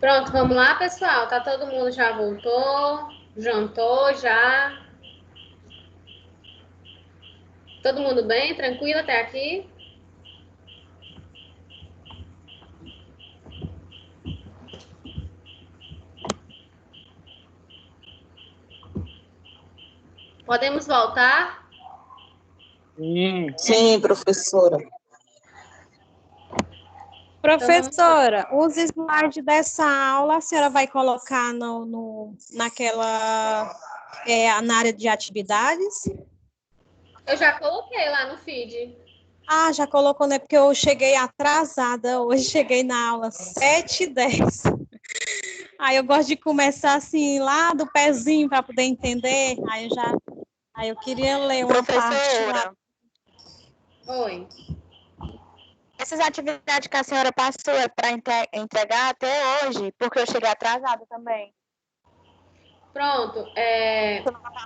Pronto, vamos lá, pessoal. Tá todo mundo já voltou? Jantou já? Todo mundo bem? Tranquilo até aqui? Podemos voltar? Sim. Sim, professora. Professora, os slides dessa aula a senhora vai colocar na área de atividades? Eu já coloquei lá no feed. Ah, já colocou, né? Porque eu cheguei atrasada hoje, cheguei na aula 7h10. Aí eu gosto de começar assim, lá do pezinho, para poder entender. Aí eu queria ler uma parte lá. Oi. Essas atividades que a senhora passou é para entregar até hoje, porque eu cheguei atrasada também. Pronto.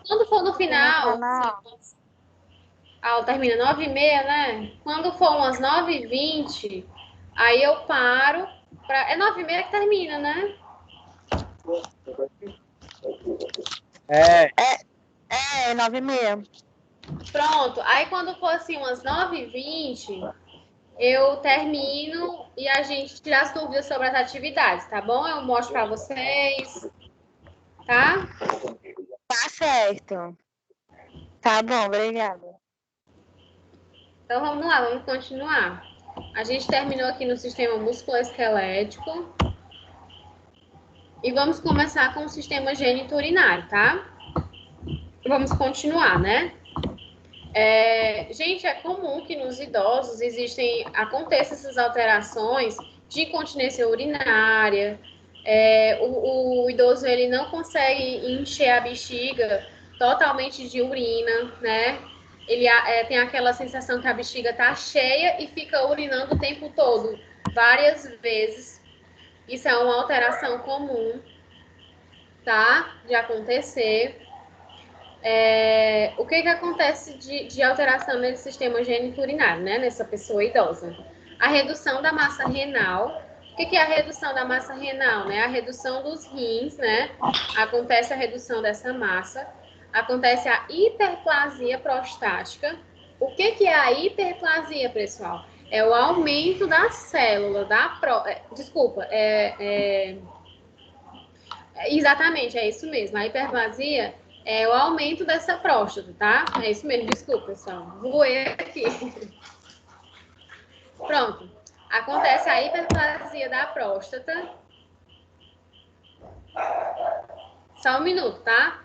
Quando for no final, a aula termina 9h30, né? Quando for umas 9h20, aí eu paro. É 9h30 que termina, né? É. 9h30. Pronto. Aí quando for assim umas 9h20, eu termino e a gente tira as dúvidas sobre as atividades, tá bom? Eu mostro para vocês, tá? Tá certo. Tá bom, obrigada. Então vamos lá, vamos continuar. A gente terminou aqui no sistema musculoesquelético e vamos começar com o sistema geniturinário, tá? Vamos continuar, né? Gente, é comum que nos idosos aconteçam essas alterações de incontinência urinária. O idoso ele não consegue encher a bexiga totalmente de urina, né? Ele tem aquela sensação que a bexiga tá cheia e fica urinando o tempo todo, várias vezes. Isso é uma alteração comum, tá? De acontecer. O que acontece de alteração nesse sistema geniturinário, né? Nessa pessoa idosa? A redução da massa renal. O que é a redução da massa renal, né? A redução dos rins, né? Acontece a redução dessa massa. Acontece a hiperplasia prostática. O que é a hiperplasia, pessoal? É o aumento da célula da desculpa, exatamente, é isso mesmo. A hiperplasia é o aumento dessa próstata, tá? É isso mesmo, desculpa, pessoal. Voei aqui. Pronto. Acontece a hiperplasia da próstata. Só um minuto, tá?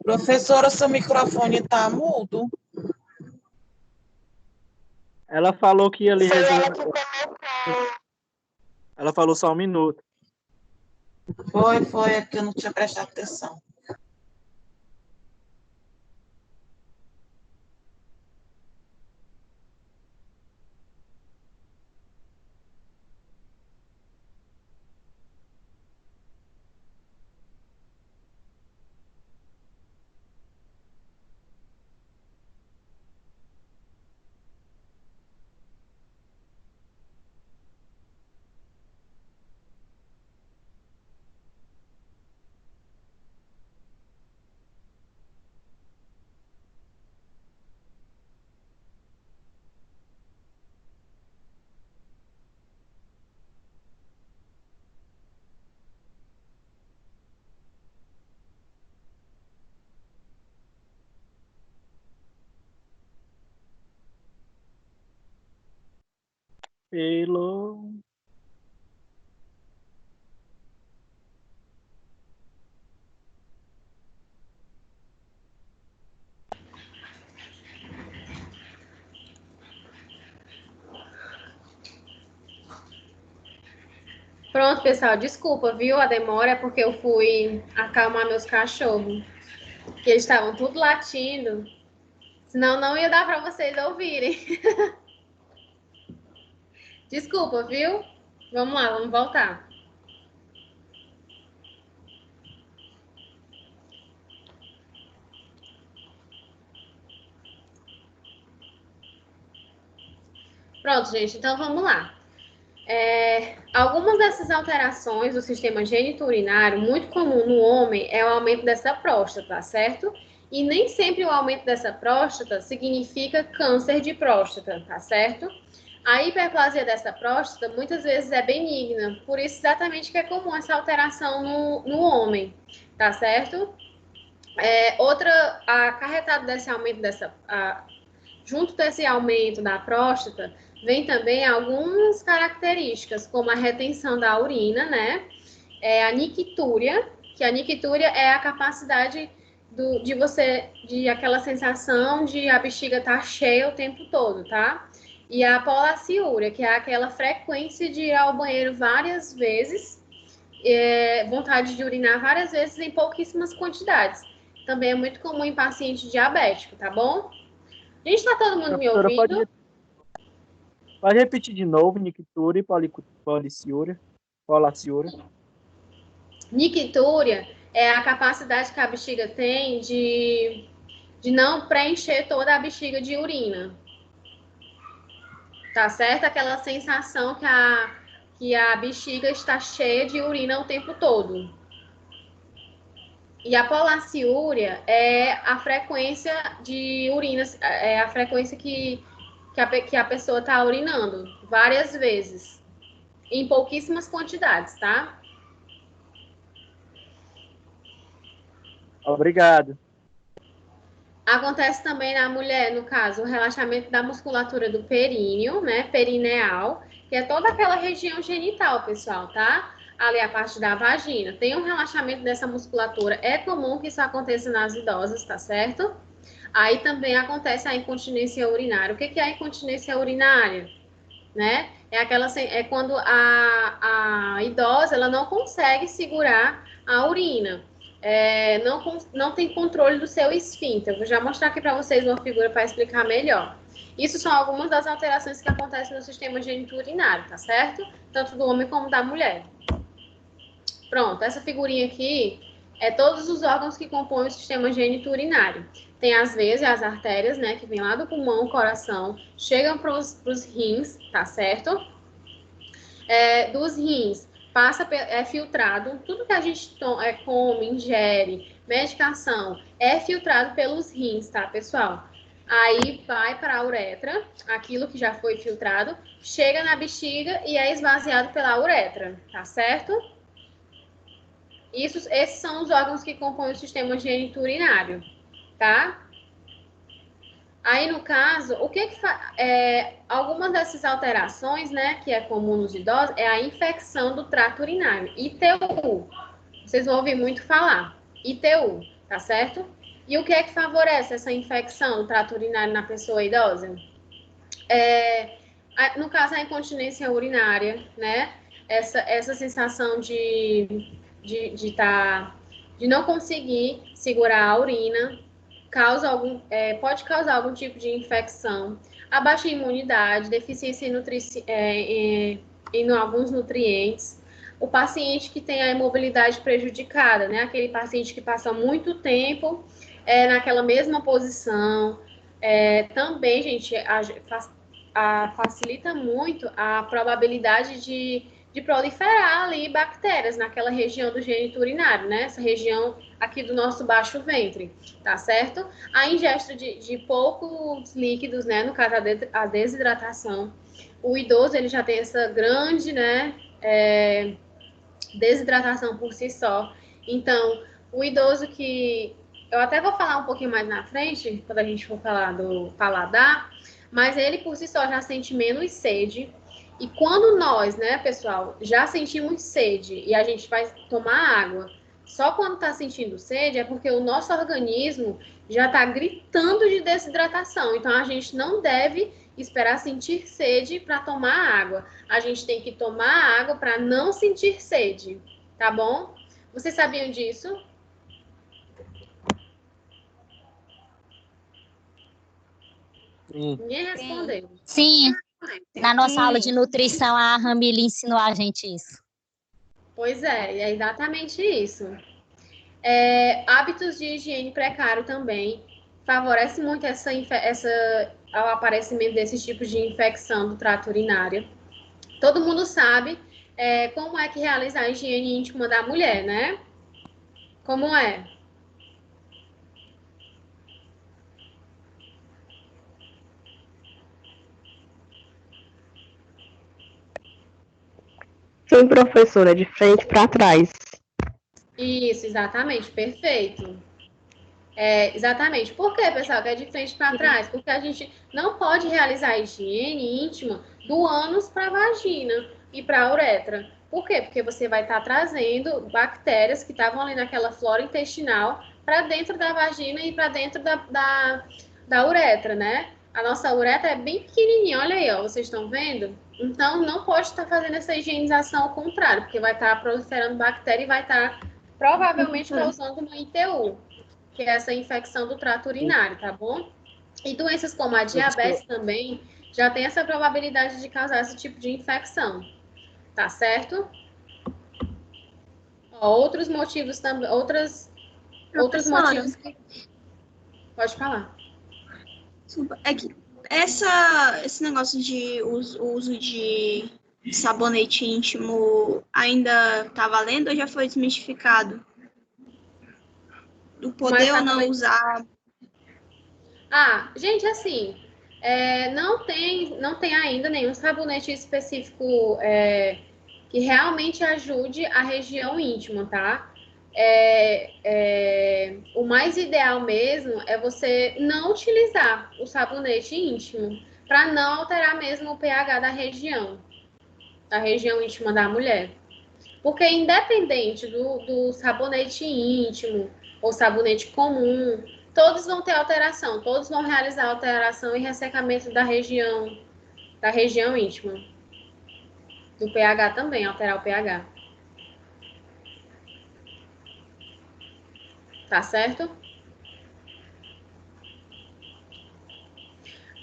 Professora, seu microfone está mudo. Ela falou que ia lhe Foi ela que resolver. colocou. Ela falou só um minuto. Foi, é que eu não tinha prestado atenção. Pelo... Pronto, pessoal, desculpa, viu? A demora é porque eu fui acalmar meus cachorros. que eles estavam tudo latindo, senão não ia dar para vocês ouvirem. Desculpa, viu? Vamos lá, vamos voltar. Pronto, gente, então vamos lá. Algumas dessas alterações do sistema geniturinário, muito comum no homem, é o aumento dessa próstata, certo? E nem sempre o aumento dessa próstata significa câncer de próstata, tá certo? A hiperplasia dessa próstata muitas vezes é benigna, por isso exatamente que é comum essa alteração no homem, tá certo? Acarretado desse aumento junto desse aumento da próstata, vem também algumas características, como a retenção da urina, né? A nictúria, que a nictúria é a capacidade de aquela sensação de a bexiga estar cheia o tempo todo, tá? E a polaciúria, que é aquela frequência de ir ao banheiro várias vezes, vontade de urinar várias vezes em pouquíssimas quantidades. Também é muito comum em paciente diabético, tá bom? Gente, tá todo mundo me ouvindo? Pode repetir de novo, nictúria e polaciúria. Nictúria é a capacidade que a bexiga tem de não preencher toda a bexiga de urina. Tá certo? Aquela sensação que a bexiga está cheia de urina o tempo todo. E a polaciúria é a frequência de urina, é a frequência que a pessoa está urinando várias vezes, em pouquíssimas quantidades, tá? Obrigado. Acontece também na mulher, no caso, o relaxamento da musculatura do períneo, né, perineal, que é toda aquela região genital, pessoal, tá? Ali a parte da vagina. Tem um relaxamento dessa musculatura. É comum que isso aconteça nas idosas, tá certo? Aí também acontece a incontinência urinária. O que é a incontinência urinária? Né? É quando a idosa ela não consegue segurar a urina. Não tem controle do seu esfíncter. Vou já mostrar aqui para vocês uma figura para explicar melhor. Isso são algumas das alterações que acontecem no sistema geniturinário, tá certo? Tanto do homem como da mulher. Pronto, essa figurinha aqui é todos os órgãos que compõem o sistema geniturinário. Tem as veias e as artérias, né, que vem lá do pulmão, coração, chegam para os rins, tá certo? Dos rins, é filtrado, tudo que a gente come, ingere, medicação, é filtrado pelos rins, tá, pessoal? Aí vai para a uretra, aquilo que já foi filtrado, chega na bexiga e é esvaziado pela uretra, tá certo? Esses são os órgãos que compõem o sistema geniturinário, tá? Aí, no caso, algumas dessas alterações, né, que é comum nos idosos, é a infecção do trato urinário, ITU. Vocês vão ouvir muito falar, ITU, tá certo? E o que é que favorece essa infecção do trato urinário na pessoa idosa? No caso, a incontinência urinária, né? Essa sensação de não conseguir segurar a urina, pode causar algum tipo de infecção, a baixa imunidade, deficiência em alguns nutrientes, o paciente que tem a imobilidade prejudicada, né? Aquele paciente que passa muito tempo naquela mesma posição. Também, gente, facilita muito a probabilidade de proliferar ali bactérias naquela região do geniturinário, né? Essa região aqui do nosso baixo ventre, tá certo? A ingesta de poucos líquidos, né? No caso, a desidratação. O idoso, ele já tem essa grande, né? Desidratação por si só. Então, o idoso que... Eu até vou falar um pouquinho mais na frente, quando a gente for falar do paladar, mas ele por si só já sente menos sede. E quando nós, né, pessoal, já sentimos sede e a gente vai tomar água, só quando está sentindo sede é porque o nosso organismo já está gritando de desidratação. Então, a gente não deve esperar sentir sede para tomar água. A gente tem que tomar água para não sentir sede, tá bom? Vocês sabiam disso? Sim. Ninguém respondeu. Sim, na nossa Sim. aula de nutrição, a Ramile ensinou a gente isso. Pois é exatamente isso. Hábitos de higiene precário também favorece muito o aparecimento desses tipos de infecção do trato urinário. Todo mundo sabe como é que realiza a higiene íntima da mulher, né? Como é? Sim, professora, de frente para trás. Isso, exatamente, perfeito. Exatamente. Por que, pessoal, que é de frente para trás? Porque a gente não pode realizar a higiene íntima do ânus para a vagina e para a uretra. Por quê? Porque você vai estar trazendo bactérias que estavam ali naquela flora intestinal para dentro da vagina e para dentro da uretra, né? A nossa uretra é bem pequenininha, olha aí, ó, vocês estão vendo? Então, não pode estar fazendo essa higienização ao contrário, porque vai estar proliferando bactéria e vai estar provavelmente causando uma ITU, que é essa infecção do trato urinário, tá bom? E doenças como a diabetes também já tem essa probabilidade de causar esse tipo de infecção, tá certo? Outros motivos também, outros motivos que... Pode falar. É que esse negócio de uso de sabonete íntimo ainda tá valendo ou já foi desmistificado? Do poder ou não usar? Gente, assim, não tem ainda nenhum sabonete específico que realmente ajude a região íntima, tá? O mais ideal mesmo é você não utilizar o sabonete íntimo para não alterar mesmo o pH da região íntima da mulher. Porque independente do sabonete íntimo ou sabonete comum, todos vão ter alteração, todos vão realizar alteração e ressecamento da região íntima. Do pH também, alterar o pH. Tá certo?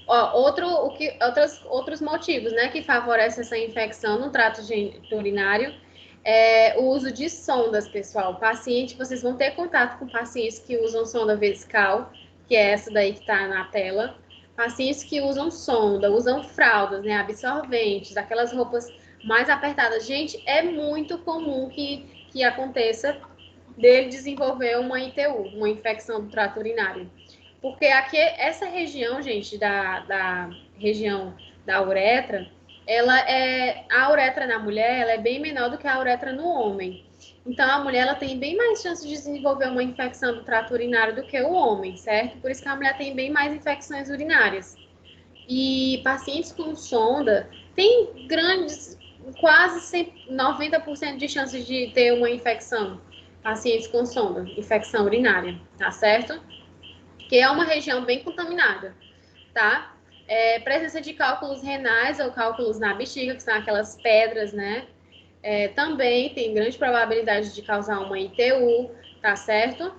Outros motivos, né, que favorecem essa infecção no trato urinário é o uso de sondas, pessoal. Vocês vão ter contato com pacientes que usam sonda vesical, que é essa daí que está na tela. Pacientes que usam sonda, usam fraldas, né, absorventes, aquelas roupas mais apertadas. Gente, é muito comum que aconteça dele desenvolver uma ITU, uma infecção do trato urinário. Porque aqui, essa região, gente, da região da uretra, a uretra na mulher, ela é bem menor do que a uretra no homem. Então, a mulher, ela tem bem mais chance de desenvolver uma infecção do trato urinário do que o homem, certo? Por isso que a mulher tem bem mais infecções urinárias. E pacientes com sonda têm quase 90% de chances de ter uma infecção. Pacientes com sonda, infecção urinária, tá certo? Que é uma região bem contaminada, tá? Presença de cálculos renais ou cálculos na bexiga, que são aquelas pedras, né? Também tem grande probabilidade de causar uma ITU, tá certo?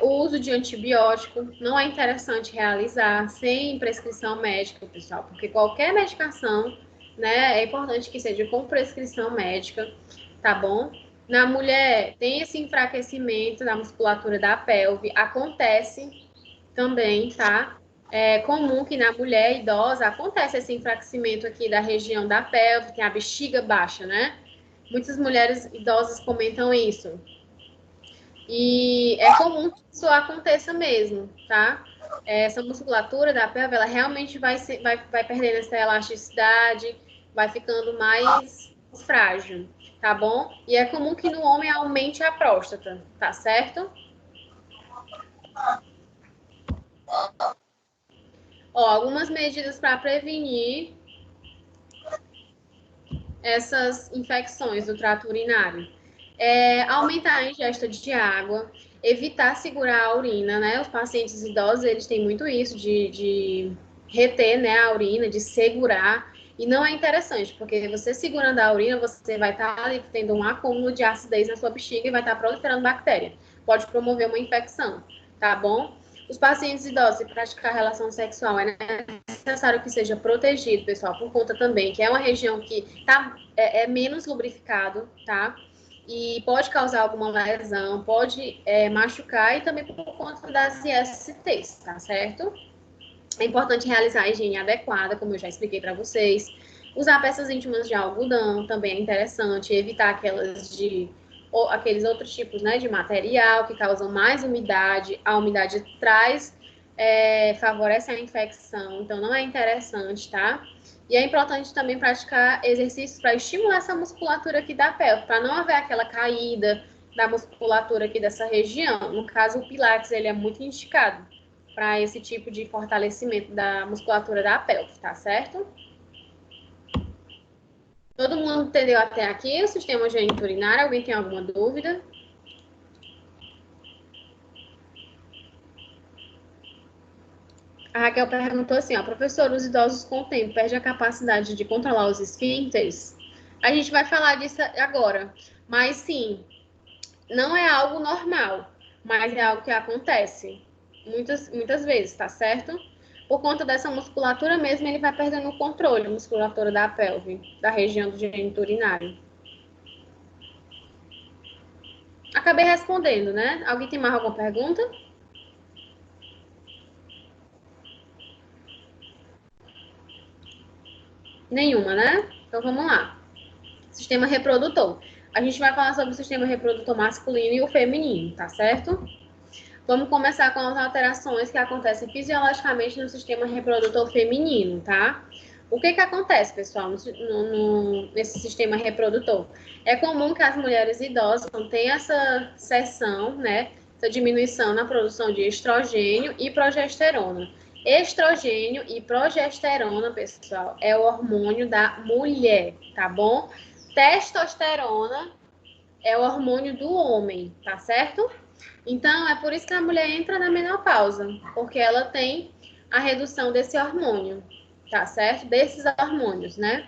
O uso de antibiótico não é interessante realizar sem prescrição médica, pessoal, porque qualquer medicação, né, é importante que seja com prescrição médica, tá bom? Na mulher, tem esse enfraquecimento da musculatura da pelve, acontece também, tá? É comum que na mulher idosa acontece esse enfraquecimento aqui da região da pelve, tem a bexiga baixa, né? Muitas mulheres idosas comentam isso. E é comum que isso aconteça mesmo, tá? Essa musculatura da pelve, ela realmente vai perdendo essa elasticidade, vai ficando mais frágil, tá bom? E é comum que no homem aumente a próstata, tá certo? Algumas medidas para prevenir essas infecções do trato urinário. Aumentar a ingesta de água, evitar segurar a urina, né? Os pacientes idosos, eles têm muito isso de reter, né, a urina, de segurar. E não é interessante, porque você segurando a urina, você vai estar tendo um acúmulo de acidez na sua bexiga e vai estar proliferando bactéria. Pode promover uma infecção, tá bom? Os pacientes idosos que praticar relação sexual é necessário que seja protegido, pessoal, por conta também que é uma região que é menos lubrificado, tá? E pode causar alguma lesão, pode machucar e também por conta das ISTs, tá certo? É importante realizar a higiene adequada, como eu já expliquei para vocês. Usar peças íntimas de algodão também é interessante, evitar aqueles outros tipos, né, de material que causam mais umidade. A umidade favorece a infecção, então não é interessante, tá? E é importante também praticar exercícios para estimular essa musculatura aqui da pelve, para não haver aquela caída da musculatura aqui dessa região. No caso, o Pilates, ele é muito indicado para esse tipo de fortalecimento da musculatura da pelve, tá certo? Todo mundo entendeu até aqui o sistema geniturinário? Alguém tem alguma dúvida? A Raquel perguntou assim, ó, professor, os idosos com o tempo perdem a capacidade de controlar os esfíncteres? A gente vai falar disso agora, mas sim, não é algo normal, mas é algo que acontece muitas vezes, tá certo? Por conta dessa musculatura mesmo, ele vai perdendo o controle, a musculatura da pelve, da região do geniturinário. Acabei respondendo, né? Alguém tem mais alguma pergunta? Nenhuma, né? Então vamos lá. Sistema reprodutor. A gente vai falar sobre o sistema reprodutor masculino e o feminino, tá certo? Vamos começar com as alterações que acontecem fisiologicamente no sistema reprodutor feminino, tá? O que acontece, pessoal, nesse sistema reprodutor? É comum que as mulheres idosas tenham essa cessão, né? Essa diminuição na produção de estrogênio e progesterona. Estrogênio e progesterona, pessoal, é o hormônio da mulher, tá bom? Testosterona é o hormônio do homem, tá certo? Então, é por isso que a mulher entra na menopausa, porque ela tem a redução desse hormônio, tá certo? Desses hormônios, né?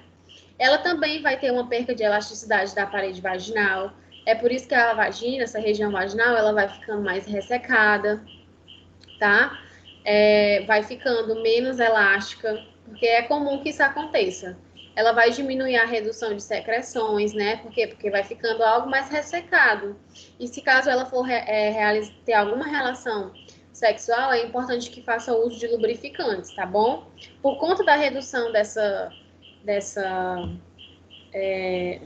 Ela também vai ter uma perca de elasticidade da parede vaginal. É por isso que a vagina, essa região vaginal, ela vai ficando mais ressecada, tá? Vai ficando menos elástica, porque é comum que isso aconteça. Ela vai diminuir a redução de secreções, né? Por quê? Porque vai ficando algo mais ressecado. E se caso ela for ter alguma relação sexual, é importante que faça uso de lubrificantes, tá bom? Por conta da redução da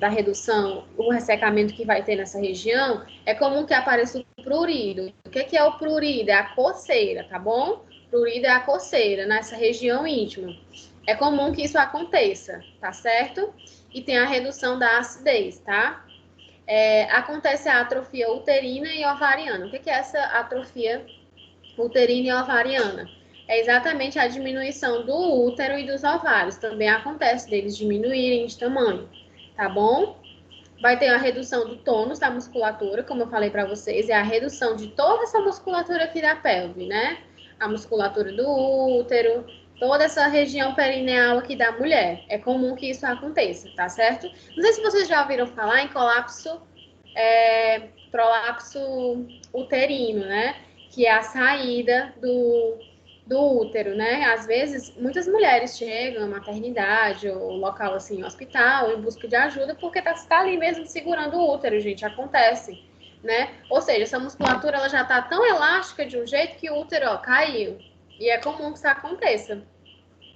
redução, o ressecamento que vai ter nessa região, é comum que apareça o prurido. O que é o prurido? É a coceira, tá bom? Prurido é a coceira nessa região íntima. É comum que isso aconteça, tá certo? E tem a redução da acidez, tá? Acontece a atrofia uterina e ovariana. O que é essa atrofia uterina e ovariana? É exatamente a diminuição do útero e dos ovários. Também acontece deles diminuírem de tamanho, tá bom? Vai ter a redução do tônus da musculatura, como eu falei para vocês, é a redução de toda essa musculatura aqui da pelve, né? A musculatura do útero, toda essa região perineal aqui da mulher. É comum que isso aconteça, tá certo? Não sei se vocês já ouviram falar em prolapso uterino, né? Que é a saída do útero, né? Às vezes, muitas mulheres chegam à maternidade ou local assim, hospital, em busca de ajuda, porque tá ali mesmo segurando o útero, gente, acontece, né? Ou seja, essa musculatura ela já tá tão elástica de um jeito que o útero, ó, caiu. E é comum que isso aconteça.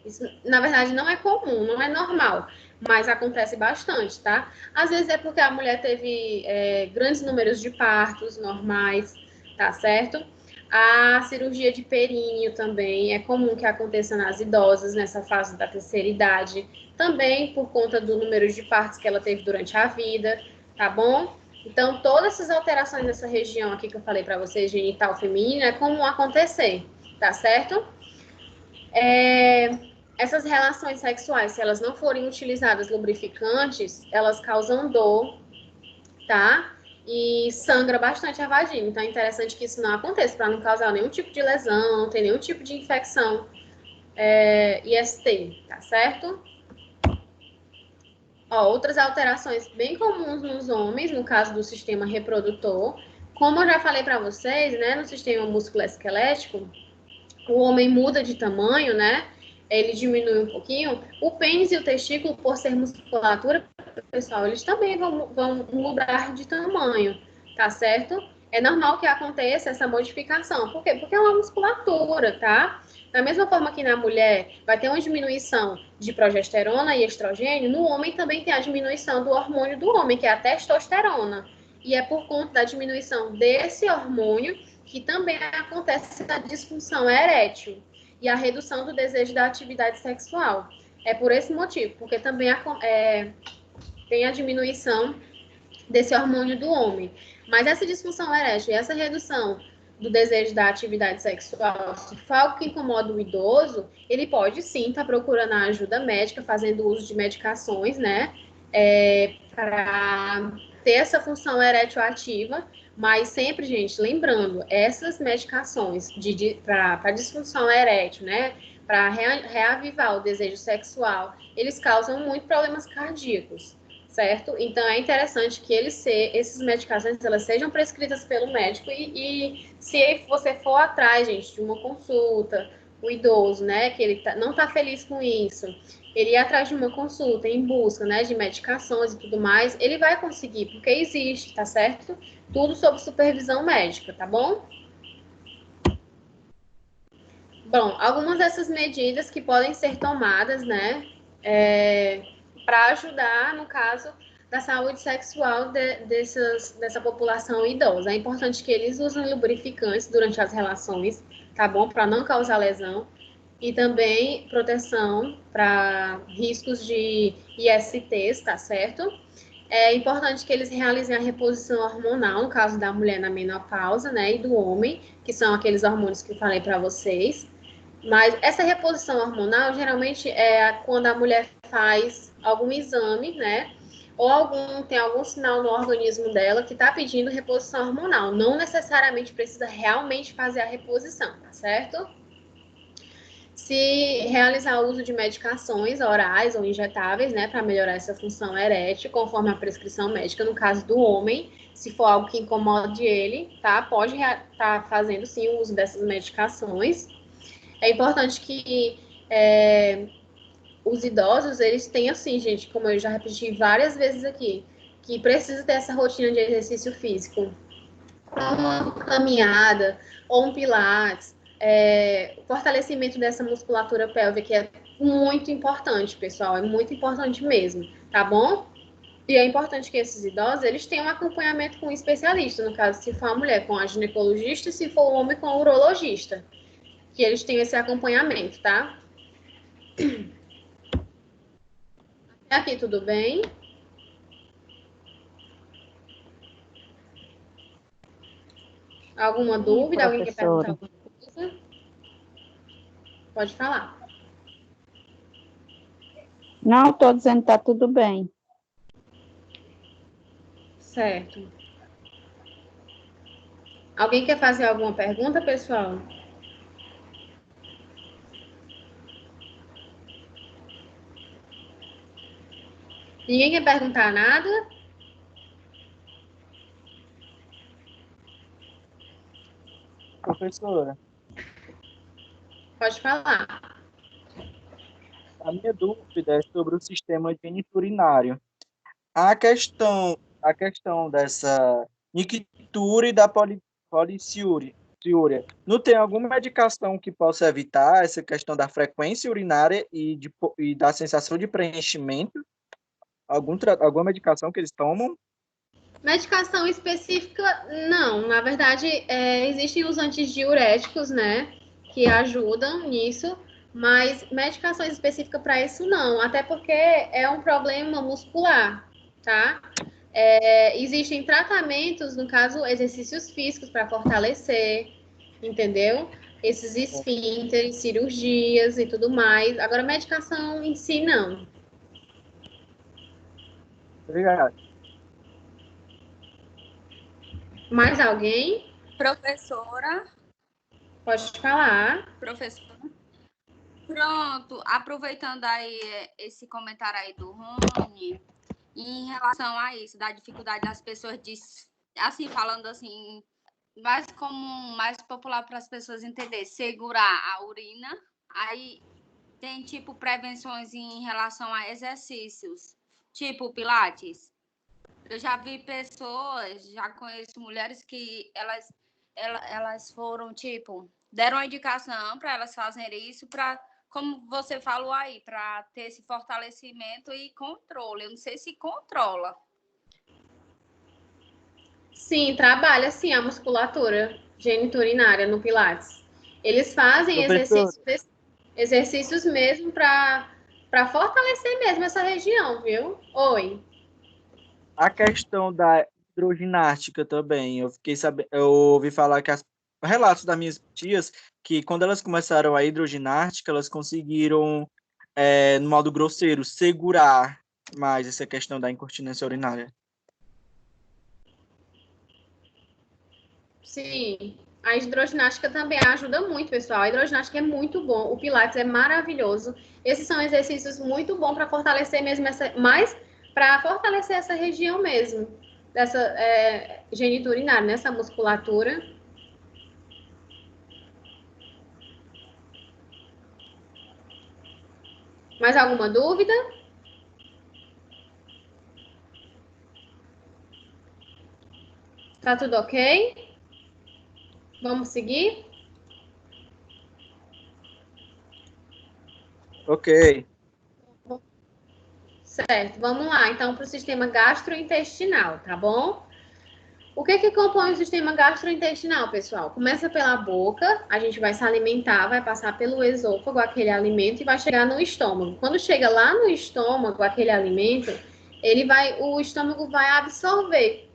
Isso, na verdade, não é comum, não é normal, mas acontece bastante, tá? Às vezes é porque a mulher teve grandes números de partos normais, tá certo? A cirurgia de períneo também é comum que aconteça nas idosas, nessa fase da terceira idade, também por conta do número de partos que ela teve durante a vida, tá bom? Então, todas essas alterações nessa região aqui que eu falei para vocês, genital feminina, é comum acontecer, tá certo? Essas relações sexuais, se elas não forem utilizadas lubrificantes, elas causam dor, tá? E sangra bastante a vagina. Então, é interessante que isso não aconteça, para não causar nenhum tipo de lesão, não ter nenhum tipo de infecção IST, tá certo? Outras alterações bem comuns nos homens, no caso do sistema reprodutor, como eu já falei para vocês, né, no sistema musculoesquelético, o homem muda de tamanho, né? Ele diminui um pouquinho. O pênis e o testículo, por ser musculatura, pessoal, eles também vão mudar de tamanho, tá certo? É normal que aconteça essa modificação. Por quê? Porque é uma musculatura, tá? Da mesma forma que na mulher vai ter uma diminuição de progesterona e estrogênio, no homem também tem a diminuição do hormônio do homem, que é a testosterona. E é por conta da diminuição desse hormônio que também acontece a disfunção erétil e a redução do desejo da atividade sexual. É por esse motivo, porque também tem a diminuição desse hormônio do homem. Mas essa disfunção erétil e essa redução do desejo da atividade sexual, se for algo que incomoda o idoso, ele pode sim estar procurando a ajuda médica, fazendo uso de medicações, né? Para ter essa função erétil ativa, mas sempre, gente, lembrando, essas medicações para disfunção erétil, né? Para reavivar o desejo sexual, eles causam muito problemas cardíacos, certo? Então, é interessante que essas medicações elas sejam prescritas pelo médico e se você for atrás, gente, de uma consulta, o idoso, né, que ele não está feliz com isso, ele ir atrás de uma consulta em busca, né, de medicações e tudo mais, ele vai conseguir, porque existe, tá certo? Tudo sob supervisão médica, tá bom? Bom, algumas dessas medidas que podem ser tomadas, né, para ajudar, no caso, da saúde sexual dessa população idosa. É importante que eles usem lubrificantes durante as relações, tá bom? Para não causar lesão. E também proteção para riscos de ISTs, tá certo? É importante que eles realizem a reposição hormonal, no caso da mulher na menopausa, né? E do homem, que são aqueles hormônios que eu falei para vocês. Mas essa reposição hormonal, geralmente, é quando a mulher faz algum exame, né? Ou tem algum sinal no organismo dela que está pedindo reposição hormonal. Não necessariamente precisa realmente fazer a reposição, tá certo? Se realizar o uso de medicações orais ou injetáveis, né, para melhorar essa função erétil, conforme a prescrição médica, no caso do homem, se for algo que incomode ele, tá? Pode estar fazendo, sim, o uso dessas medicações. É importante que os idosos, eles têm, assim, gente, como eu já repeti várias vezes aqui, que precisa ter essa rotina de exercício físico. Uma caminhada ou um pilates, o fortalecimento dessa musculatura pélvica é muito importante, pessoal, é muito importante mesmo, tá bom? E é importante que esses idosos, eles tenham um acompanhamento com um especialista, no caso, se for a mulher, com a ginecologista, e se for o homem, com o urologista, que eles tenham esse acompanhamento, tá? Até aqui, tudo bem? Alguma dúvida? Alguém quer perguntar alguma coisa? Pode falar. Não, estou dizendo que está tudo bem. Certo. Alguém quer fazer alguma pergunta, pessoal? Ninguém quer perguntar nada? Professora, Pode falar. a minha dúvida é sobre o sistema geniturinário. A questão dessa nictura e da policiúria. Não tem alguma medicação que possa evitar essa questão da frequência urinária e da sensação de preenchimento? Alguma medicação que eles tomam? Medicação específica, não. Na verdade, existem os antidiuréticos, né? Que ajudam nisso. Mas medicação específica para isso, não. Até porque é um problema muscular, tá? Existem tratamentos, no caso, exercícios físicos para fortalecer, entendeu? Esses esfínteres, cirurgias e tudo mais. Agora, medicação em si, não. Obrigado. Mais alguém? Professora, Pode falar. professora. Pronto, aproveitando aí esse comentário aí do Rony, em relação a isso, da dificuldade das pessoas de, assim, falando assim, mais comum, mais popular para as pessoas entenderem, segurar a urina. Aí tem, tipo, prevenções em relação a exercícios, tipo Pilates. Eu já vi pessoas, já conheço mulheres que elas foram, tipo, deram uma indicação para elas fazerem isso, para, como você falou aí, para ter esse fortalecimento e controle. Eu não sei se controla. Sim, trabalha sim a musculatura geniturinária no Pilates. Eles fazem Professor, exercícios mesmo para fortalecer mesmo essa região, viu? Oi. a questão da hidroginástica também, eu ouvi falar que relatos das minhas tias que quando elas começaram a hidroginástica, elas conseguiram, no modo grosseiro, segurar mais essa questão da incontinência urinária. Sim, a hidroginástica também ajuda muito, pessoal. A hidroginástica é muito bom, o Pilates é maravilhoso. Esses são exercícios muito bons para fortalecer mesmo para fortalecer essa região mesmo, dessa geniturinária, nessa musculatura. Mais alguma dúvida? Tá tudo ok? Vamos seguir? Ok. Certo, vamos lá. Então, para o sistema gastrointestinal, tá bom? O que compõe o sistema gastrointestinal, pessoal? Começa pela boca, a gente vai se alimentar, vai passar pelo esôfago aquele alimento e vai chegar no estômago. Quando chega lá no estômago aquele alimento, o estômago vai absorver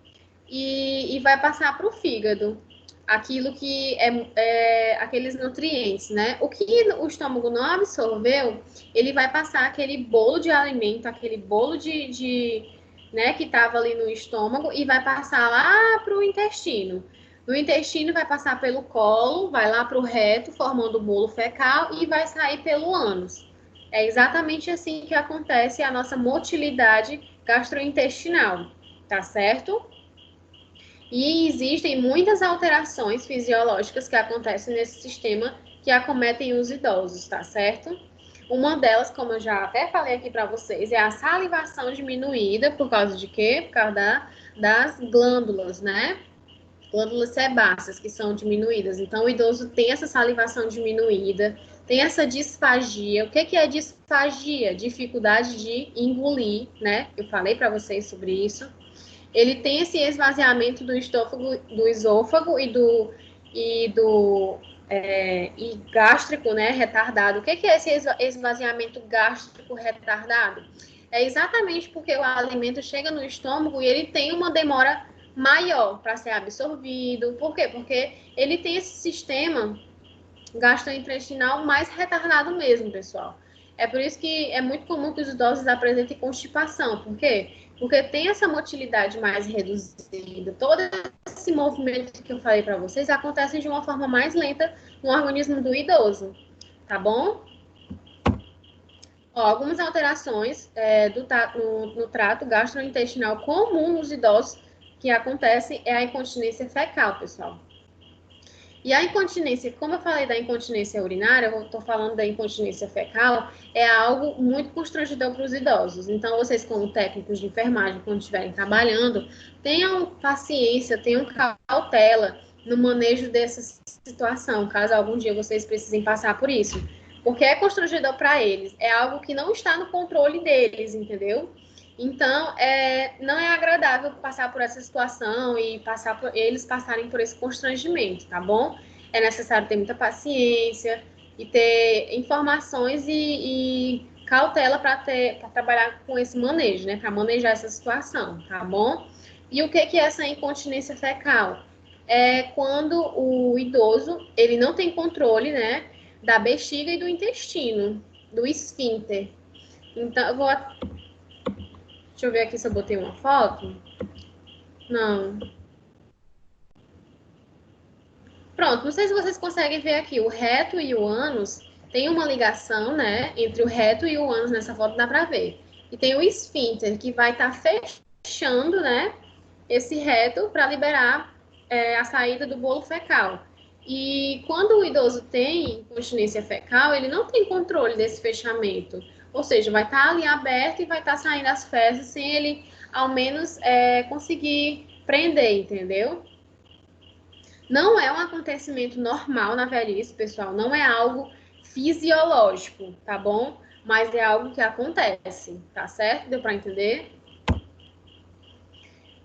e vai passar para o fígado aquilo que aqueles nutrientes, né? O que o estômago não absorveu, ele vai passar aquele bolo de alimento, aquele bolo né, que estava ali no estômago e vai passar lá para o intestino. No intestino vai passar pelo colo, vai lá para o reto, formando o bolo fecal e vai sair pelo ânus. É exatamente assim que acontece a nossa motilidade gastrointestinal, tá certo? E existem muitas alterações fisiológicas que acontecem nesse sistema que acometem os idosos, tá certo? Uma delas, como eu já até falei aqui para vocês, é a salivação diminuída. Por causa de quê? Por causa das glândulas, né? Glândulas sebáceas que são diminuídas. Então, o idoso tem essa salivação diminuída, tem essa disfagia. O que é disfagia? Dificuldade de engolir, né? Eu falei para vocês sobre isso. Ele tem esse esvaziamento do esôfago e gástrico, né, retardado. O que é esse esvaziamento gástrico retardado? É exatamente porque o alimento chega no estômago e ele tem uma demora maior para ser absorvido. Por quê? Porque ele tem esse sistema gastrointestinal mais retardado mesmo, pessoal. É por isso que é muito comum que os idosos apresentem constipação. Por quê? Porque tem essa motilidade mais reduzida. Todo esse movimento que eu falei para vocês acontece de uma forma mais lenta no organismo do idoso, tá bom? Ó, algumas alterações no trato gastrointestinal comum nos idosos que acontecem é a incontinência fecal, pessoal. E a incontinência, como eu falei da incontinência urinária, eu estou falando da incontinência fecal, é algo muito constrangedor para os idosos. Então, vocês, como técnicos de enfermagem, quando estiverem trabalhando, tenham paciência, tenham cautela no manejo dessa situação, caso algum dia vocês precisem passar por isso. Porque é constrangedor para eles, é algo que não está no controle deles, entendeu? Então, não é agradável passar por essa situação e eles passarem por esse constrangimento, tá bom? É necessário ter muita paciência e ter informações e cautela para trabalhar com esse manejo, né? Para manejar essa situação, tá bom? E o que é essa incontinência fecal? É quando o idoso, ele não tem controle, né? Da bexiga e do intestino, do esfíncter. Então, deixa eu ver aqui se eu botei uma foto. Não. Pronto, não sei se vocês conseguem ver aqui. O reto e o ânus tem uma ligação, né? Entre o reto e o ânus nessa foto dá pra ver. E tem o esfíncter que vai estar fechando, né? Esse reto para liberar a saída do bolo fecal. E quando o idoso tem incontinência fecal, ele não tem controle desse fechamento. Ou seja, vai estar ali aberto e vai estar saindo as fezes sem ele, ao menos, conseguir prender, entendeu? Não é um acontecimento normal na velhice, pessoal. Não é algo fisiológico, tá bom? Mas é algo que acontece, tá certo? Deu para entender?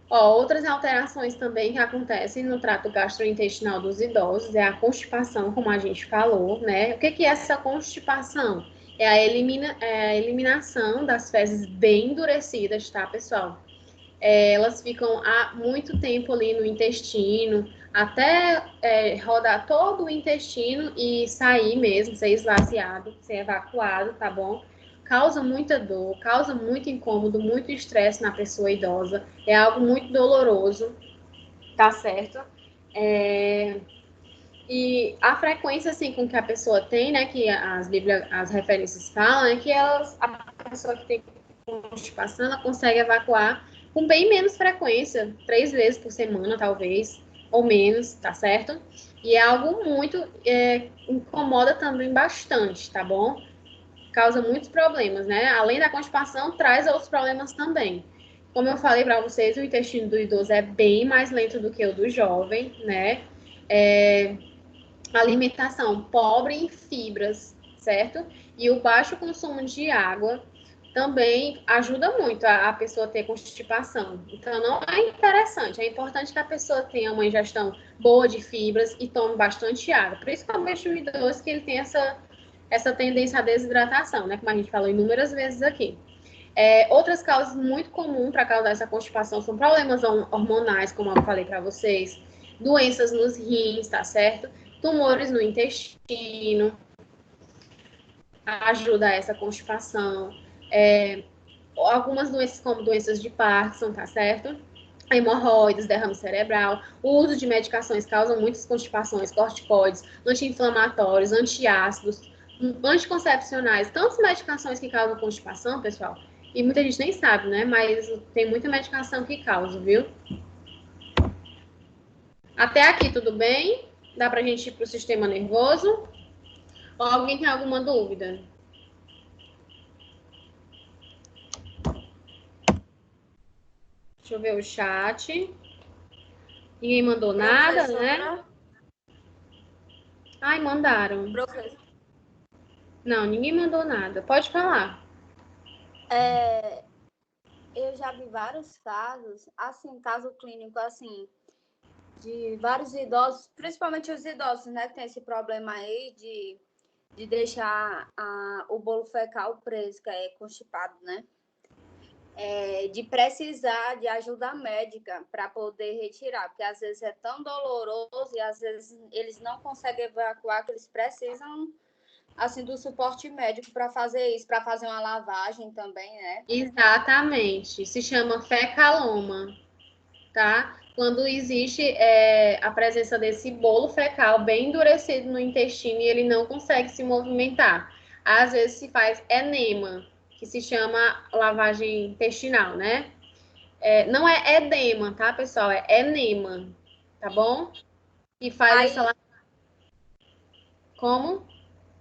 Ó, outras alterações também que acontecem no trato gastrointestinal dos idosos é a constipação, como a gente falou, né? O que é essa constipação? É a eliminação das fezes bem endurecidas, tá, pessoal? Elas ficam há muito tempo ali no intestino, até rodar todo o intestino e sair mesmo, ser esvaziado, ser evacuado, tá bom? Causa muita dor, causa muito incômodo, muito estresse na pessoa idosa. É algo muito doloroso, tá certo? E a frequência, assim, com que a pessoa tem, né, que as referências falam, é que a pessoa que tem constipação, ela consegue evacuar com bem menos frequência, 3 vezes por semana, talvez, ou menos, tá certo? E é algo muito, incomoda também bastante, tá bom? Causa muitos problemas, né? Além da constipação, traz outros problemas também. Como eu falei para vocês, o intestino do idoso é bem mais lento do que o do jovem, né? Alimentação pobre em fibras, certo? E o baixo consumo de água também ajuda muito a pessoa ter constipação. Então, não é interessante. É importante que a pessoa tenha uma ingestão boa de fibras e tome bastante água. Principalmente o idoso, que ele tem essa tendência à desidratação, né? Como a gente falou inúmeras vezes aqui. Outras causas muito comuns para causar essa constipação são problemas hormonais, como eu falei para vocês, doenças nos rins, tá certo? Tumores no intestino, ajuda a essa constipação. Algumas doenças, como doenças de Parkinson, tá certo? Hemorroides, derrame cerebral, o uso de medicações causam muitas constipações, corticoides, anti-inflamatórios, antiácidos, anticoncepcionais, tantas medicações que causam constipação, pessoal, e muita gente nem sabe, né? Mas tem muita medicação que causa, viu? Até aqui, tudo bem? Dá pra gente ir pro sistema nervoso? Ou alguém tem alguma dúvida? Deixa eu ver o chat. Ninguém mandou nada, né? Ai, mandaram. Professor, Não, ninguém mandou nada. Pode falar. eu já vi vários casos, assim, caso clínico, assim, de vários idosos, principalmente os idosos, né, que tem esse problema aí de deixar o bolo fecal preso, que é constipado, né? De precisar de ajuda médica para poder retirar, porque às vezes é tão doloroso e às vezes eles não conseguem evacuar, que eles precisam, assim, do suporte médico para fazer isso, para fazer uma lavagem também, né? Exatamente. Se chama fecaloma, tá? Quando existe a presença desse bolo fecal bem endurecido no intestino e ele não consegue se movimentar. Às vezes se faz enema, que se chama lavagem intestinal, né? Não é edema, tá, pessoal? É enema, tá bom? E faz essa lavagem. Como?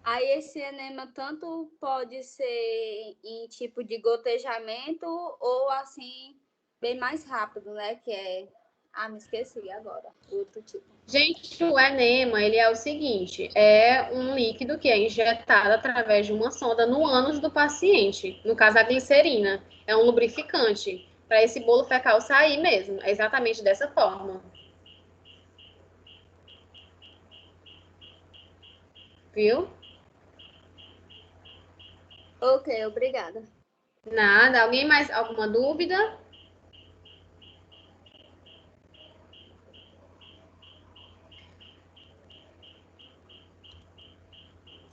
Aí esse enema tanto pode ser em tipo de gotejamento ou assim, bem mais rápido, né? Que é... me esqueci agora. Outro tipo. Gente, o enema, ele é o seguinte, é um líquido que é injetado através de uma sonda no ânus do paciente. No caso, a glicerina. É um lubrificante para esse bolo fecal sair mesmo. É exatamente dessa forma. Viu? Ok, obrigada. Nada. Alguém mais? Alguma dúvida?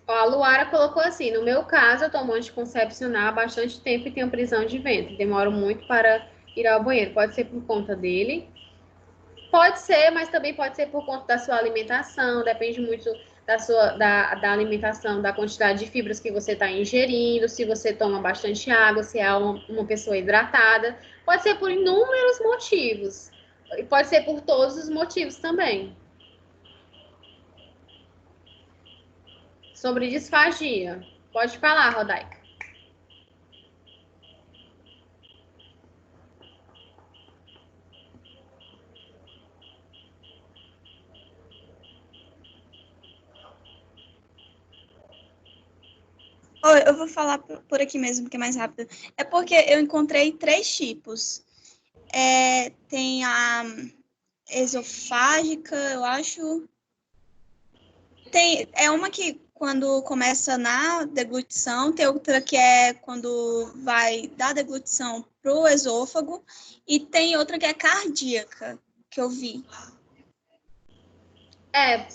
Ó, a Luara colocou assim, no meu caso, eu tomo anticoncepcional há bastante tempo e tenho prisão de ventre. Demoro muito para ir ao banheiro. Pode ser por conta dele? Pode ser, mas também pode ser por conta da sua alimentação, depende muito da alimentação, da quantidade de fibras que você está ingerindo, se você toma bastante água, se é uma pessoa hidratada. Pode ser por inúmeros motivos, E pode ser por todos os motivos também. Sobre disfagia. Pode falar, Rodaica. Eu vou falar por aqui mesmo, que é mais rápido. É porque eu encontrei 3 tipos. Tem a esofágica, eu acho. É uma que quando começa na deglutição, tem outra que é quando vai da deglutição pro esôfago, e tem outra que é cardíaca, que eu vi.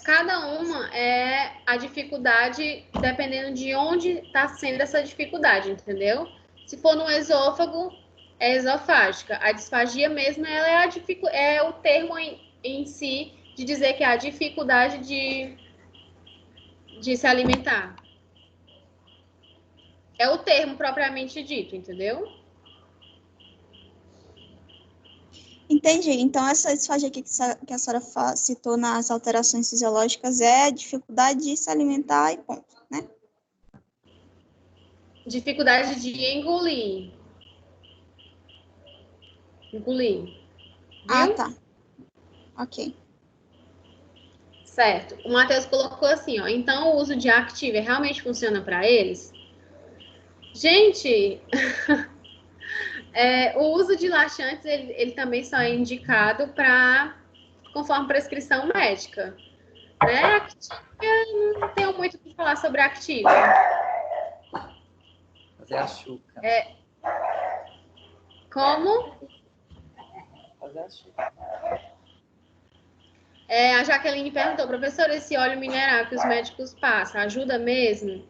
Cada uma é a dificuldade dependendo de onde está sendo essa dificuldade, entendeu? Se for no esôfago, é esofágica. A disfagia mesmo, ela é o termo em si de dizer que é a dificuldade de se alimentar. É o termo propriamente dito, entendeu? Entendi. Então, essa disfagia aqui que a senhora citou nas alterações fisiológicas é a dificuldade de se alimentar e ponto, né? Dificuldade de engolir. Viu? Ah, tá. Ok. Certo. O Matheus colocou assim, ó. Então, o uso de Activia realmente funciona para eles? Gente, o uso de laxantes, ele também só é indicado conforme prescrição médica. Né? Activia, não tenho muito o que falar sobre Activia. Fazer a chuca. Como? Fazer a chuca. A Jaqueline perguntou, professor, esse óleo mineral que os médicos passam, ajuda mesmo?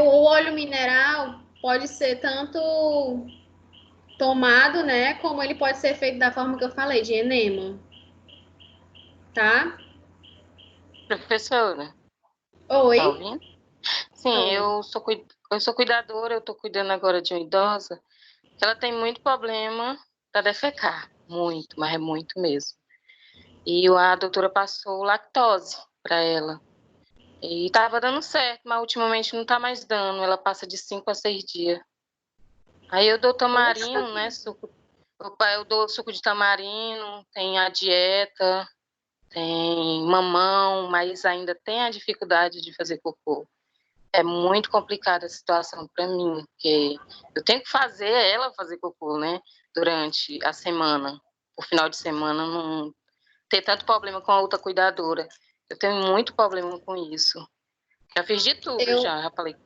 O óleo mineral pode ser tanto tomado, né, como ele pode ser feito da forma que eu falei, de enema. Tá? Professora, Oi? tá ouvindo? Sim, Oi. eu sou cuidadora, eu tô cuidando agora de uma idosa, que ela tem muito problema para defecar, muito, mas é muito mesmo. E a doutora passou lactose para ela. E tava dando certo, mas ultimamente não tá mais dando, ela passa de 5 a 6 dias. Aí eu dou tamarino, né, eu dou suco de tamarino, tem a dieta, tem mamão, mas ainda tem a dificuldade de fazer cocô. É muito complicada a situação para mim, porque eu tenho que fazer ela fazer cocô, né, durante a semana. O final de semana não ter tanto problema com a outra cuidadora. Eu tenho muito problema com isso. Já fiz de tudo, já falei.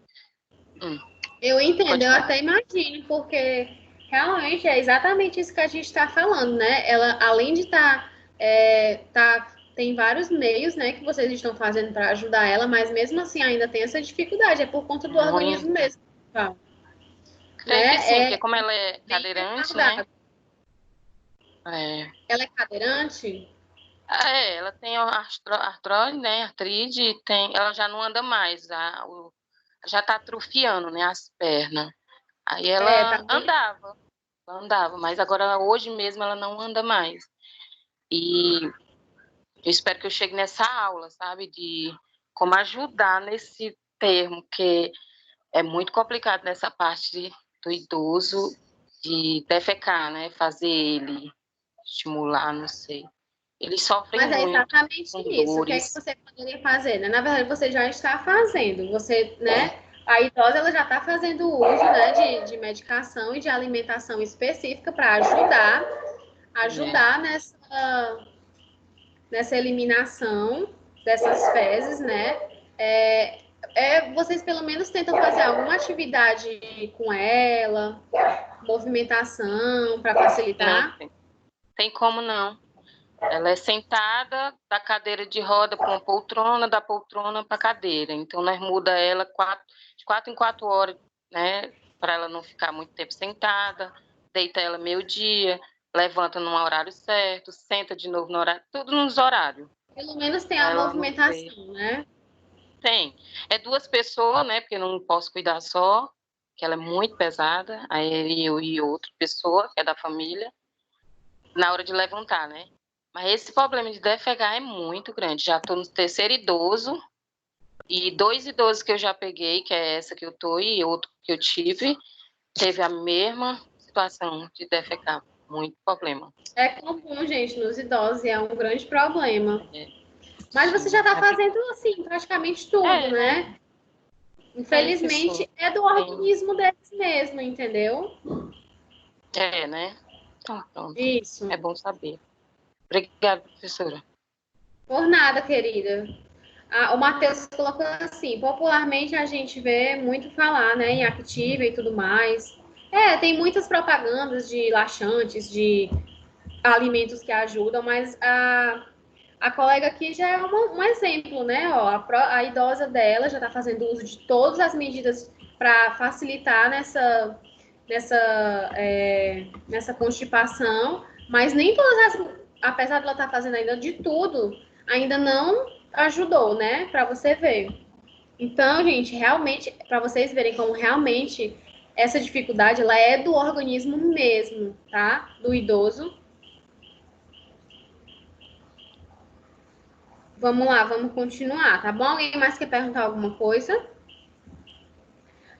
Eu entendo, eu até imagino, porque realmente é exatamente isso que a gente está falando, né? Ela, além de tem vários meios, né, que vocês estão fazendo para ajudar ela, mas mesmo assim ainda tem essa dificuldade, é por conta do organismo mesmo. Tá? Creio que sim, porque como ela é cadeirante, né? Ela é cadeirante? Ela tem artrose, né? Artrite, ela já não anda mais, já tá atrofiando, né? As pernas. Aí ela andava, mas agora hoje mesmo ela não anda mais. E eu espero que eu chegue nessa aula, sabe? De como ajudar nesse termo, que é muito complicado nessa parte do idoso de defecar, né? Fazer ele estimular, não sei. Eles sofrem muito. Mas é exatamente isso. O que é que você poderia fazer, né? Na verdade, você já está fazendo. Você, né? A idosa ela já está fazendo uso, né, de medicação e de alimentação específica para ajudar nessa eliminação dessas fezes, né? Vocês pelo menos tentam fazer alguma atividade com ela, movimentação para facilitar? Não, tem como não. Ela é sentada da cadeira de roda para uma poltrona, da poltrona para a cadeira. Então, nós muda ela de 4 em 4 horas, né? Para ela não ficar muito tempo sentada. Deita ela meio-dia, levanta no horário certo, senta de novo no horário, tudo nos horários. Pelo menos tem a movimentação, né? Tem. É 2 pessoas, né? Porque eu não posso cuidar só, que ela é muito pesada. Aí eu e outra pessoa, que é da família, na hora de levantar, né? Mas esse problema de defecar é muito grande. Já estou no terceiro idoso, e 2 idosos que eu já peguei, que é essa que eu tô, e outro que eu tive, teve a mesma situação de defecar. Muito problema. É comum, gente, nos idosos, e é um grande problema. Mas você já está fazendo, assim, praticamente tudo, né? Infelizmente, é do organismo deles mesmo, entendeu? Né? Então, pronto. Isso. É bom saber. Obrigada, professora. Por nada, querida. O Matheus colocou assim, popularmente a gente vê muito falar, né, em Activa e tudo mais. Tem muitas propagandas de laxantes, de alimentos que ajudam, mas a colega aqui já é um exemplo, né? Ó, a idosa dela já está fazendo uso de todas as medidas para facilitar nessa constipação, mas nem todas apesar de ela estar fazendo ainda de tudo, ainda não ajudou, né? Para você ver. Então, gente, realmente, para vocês verem como realmente essa dificuldade, ela é do organismo mesmo, tá? Do idoso. Vamos lá, vamos continuar, tá bom? Alguém mais quer perguntar alguma coisa?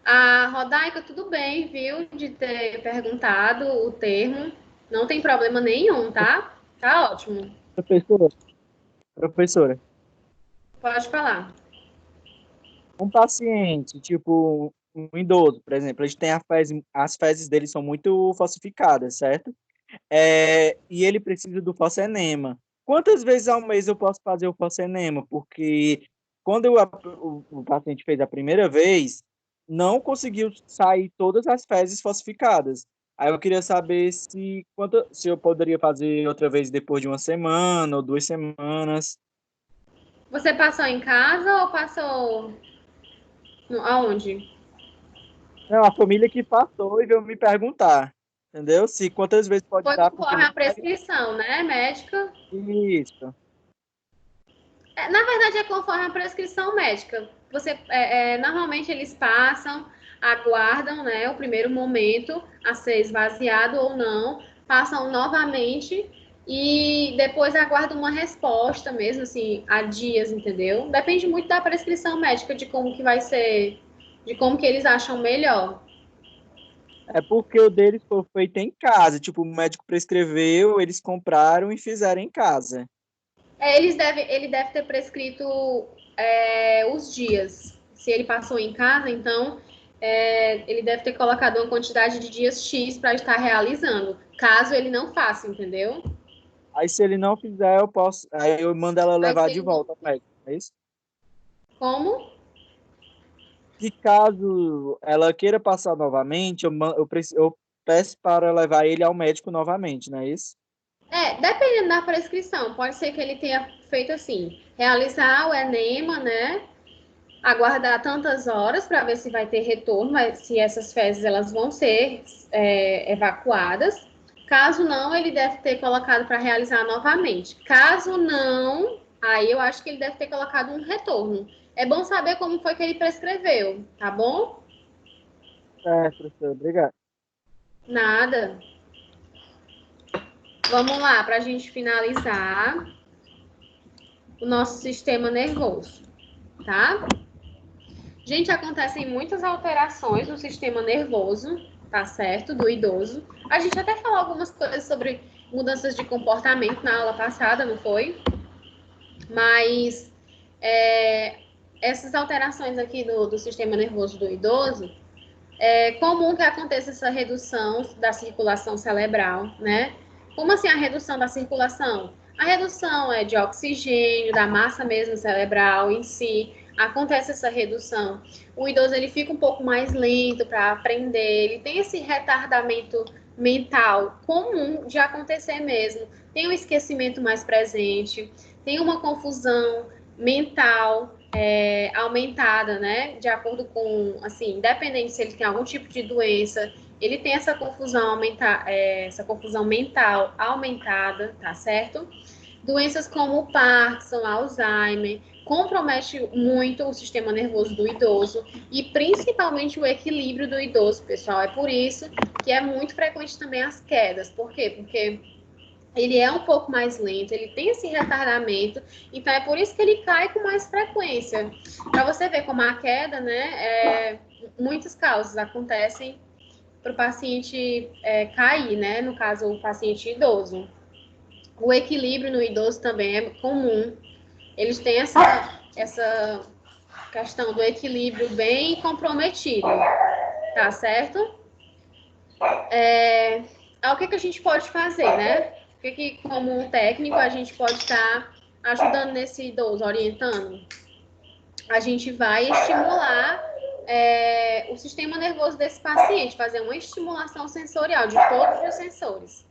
A Rodaica, tudo bem, viu? De ter perguntado o termo. Não tem problema nenhum, tá? Tá ótimo. Professora, Pode falar. um paciente, tipo um idoso, por exemplo, eles têm as fezes dele são muito falsificadas, certo? E ele precisa do fosfenema. Quantas vezes ao mês eu posso fazer o fosfenema? Porque quando o paciente fez a primeira vez, não conseguiu sair todas as fezes falsificadas. Aí eu queria saber se eu poderia fazer outra vez depois de uma semana ou 2 semanas. Você passou em casa ou passou aonde? Não, a família que passou e veio me perguntar, entendeu? Se quantas vezes pode Foi dar. conforme a prescrição, né, médica? Isso. Na verdade, é conforme a prescrição médica. Normalmente eles passam, aguardam, né, o primeiro momento a ser esvaziado ou não, passam novamente e depois aguardam uma resposta mesmo, assim, há dias, entendeu? Depende muito da prescrição médica, de como que vai ser, de como que eles acham melhor. É porque o deles foi feito em casa. Tipo, o médico prescreveu, eles compraram e fizeram em casa. Ele deve ter prescrito os dias. Se ele passou em casa, então ele deve ter colocado uma quantidade de dias X para estar realizando. Caso ele não faça, entendeu? Aí, se ele não fizer, aí eu mando ela levar de volta ao médico, é isso? Como? Que caso ela queira passar novamente, eu peço para levar ele ao médico novamente, não é isso? Dependendo da prescrição, pode ser que ele tenha feito assim, realizar o enema, né? Aguardar tantas horas para ver se vai ter retorno, se essas fezes elas vão ser evacuadas. Caso não, ele deve ter colocado para realizar novamente. Caso não, aí eu acho que ele deve ter colocado um retorno. É bom saber como foi que ele prescreveu, tá bom? Professor, obrigado. Nada. Vamos lá, para a gente finalizar o nosso sistema nervoso, tá? Gente, acontecem muitas alterações no sistema nervoso, tá certo? Do idoso. A gente até falou algumas coisas sobre mudanças de comportamento na aula passada, não foi? Mas essas alterações aqui do sistema nervoso do idoso, é comum que aconteça essa redução da circulação cerebral, né? Como assim a redução da circulação? A redução de oxigênio, da massa mesmo cerebral em si. Acontece essa redução. O idoso ele fica um pouco mais lento para aprender, ele tem esse retardamento mental comum de acontecer mesmo. Tem um esquecimento mais presente, tem uma confusão mental aumentada, né? De acordo com, assim, independente se ele tem algum tipo de doença, ele tem essa confusão mental aumentada, tá certo? Doenças como o Parkinson, Alzheimer, compromete muito o sistema nervoso do idoso e principalmente o equilíbrio do idoso, pessoal. É por isso que é muito frequente também as quedas. Por quê? Porque ele é um pouco mais lento, ele tem esse retardamento, então é por isso que ele cai com mais frequência. Para você ver como a queda, né, muitas causas acontecem para o paciente cair, né, no caso, o paciente idoso. O equilíbrio no idoso também é comum. Eles têm essa questão do equilíbrio bem comprometido, tá certo? O que a gente pode fazer, né? O que, como um técnico, a gente pode estar ajudando nesse idoso, orientando? A gente vai estimular o sistema nervoso desse paciente, fazer uma estimulação sensorial de todos os sensores,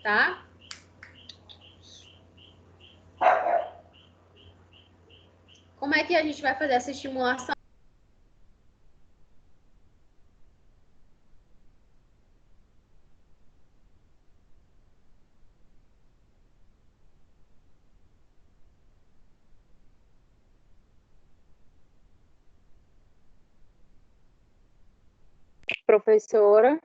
tá? Como é que a gente vai fazer essa estimulação? Professora.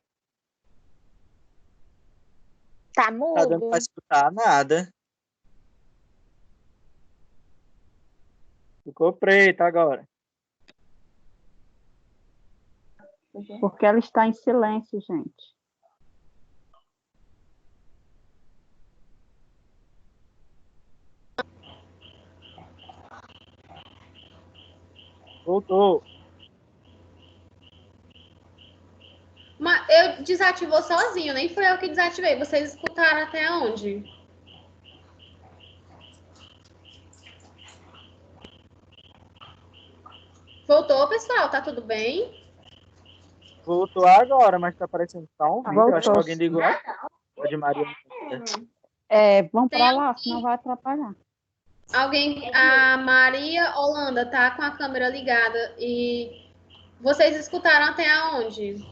Tá Tá mudo. dando pra escutar nada. Ficou preto agora. Porque ela está em silêncio, gente. Voltou. Mas eu desativou sozinho, nem foi eu que desativei. Vocês escutaram até onde? Voltou, pessoal? Tá tudo bem? Voltou agora, mas tá parecendo que tá um vídeo. Eu acho que Voltou. alguém ligou a de Maria. Vamos para lá, senão vai atrapalhar. A Maria Holanda tá com a câmera ligada e vocês escutaram até onde?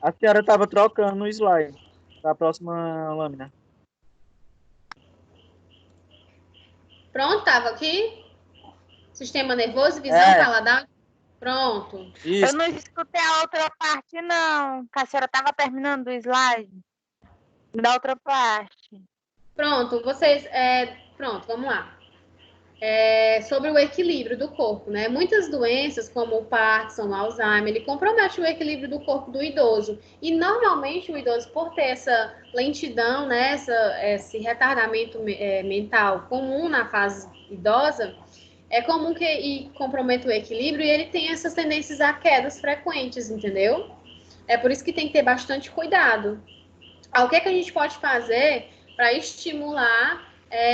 A senhora estava trocando o slide da próxima lâmina. Pronto, tava aqui? Sistema nervoso, visão, paladar? Pronto. Eu não escutei a outra parte, não. Que a senhora estava terminando o slide da outra parte. Pronto, pronto, vamos lá. Sobre o equilíbrio do corpo, né? Muitas doenças, como o Parkinson, o Alzheimer, ele compromete o equilíbrio do corpo do idoso. E normalmente o idoso, por ter essa lentidão, né? Esse retardamento mental comum na fase idosa, é comum que comprometa o equilíbrio e ele tem essas tendências a quedas frequentes, entendeu? É por isso que tem que ter bastante cuidado. O que a gente pode fazer para estimular,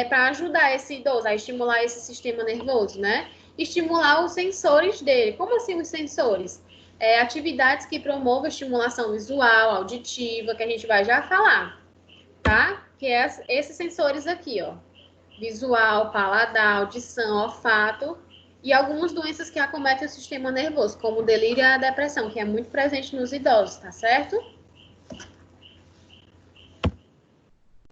para ajudar esse idoso a estimular esse sistema nervoso, né? Estimular os sensores dele. Como assim os sensores? Atividades que promovam estimulação visual, auditiva, que a gente vai já falar, tá? Que é esses sensores aqui, ó. Visual, paladar, audição, olfato e algumas doenças que acometem o sistema nervoso, como o delírio e a depressão, que é muito presente nos idosos, tá certo?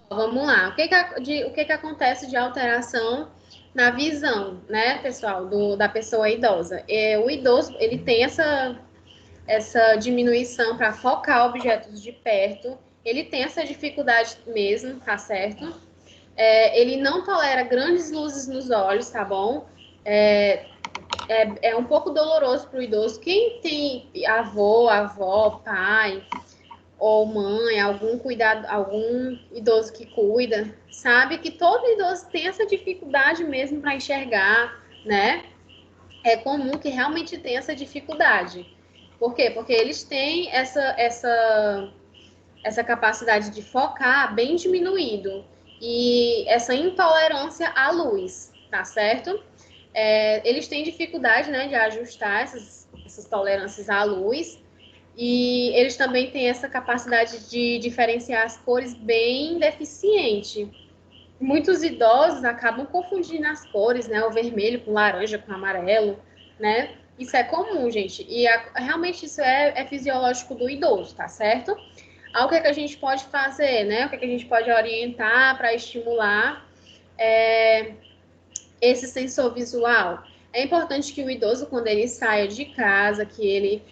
Vamos lá. O que acontece de alteração na visão, né, pessoal, da pessoa idosa? O idoso, ele tem essa diminuição para focar objetos de perto, ele tem essa dificuldade mesmo, tá certo? Ele não tolera grandes luzes nos olhos, tá bom? É um pouco doloroso para o idoso. Quem tem avó, pai ou mãe, algum idoso que cuida, sabe que todo idoso tem essa dificuldade mesmo para enxergar, né? É comum que realmente tenha essa dificuldade. Por quê? Porque eles têm essa capacidade de focar bem diminuído e essa intolerância à luz, tá certo? Eles têm dificuldade, né, de ajustar essas tolerâncias à luz. E eles também têm essa capacidade de diferenciar as cores bem deficiente. Muitos idosos acabam confundindo as cores, né? O vermelho com laranja, com amarelo, né? Isso é comum, gente. E realmente isso é fisiológico do idoso, tá certo? O que a gente pode fazer, né? O que a gente pode orientar para estimular esse sensor visual? É importante que o idoso, quando ele saia de casa, que ele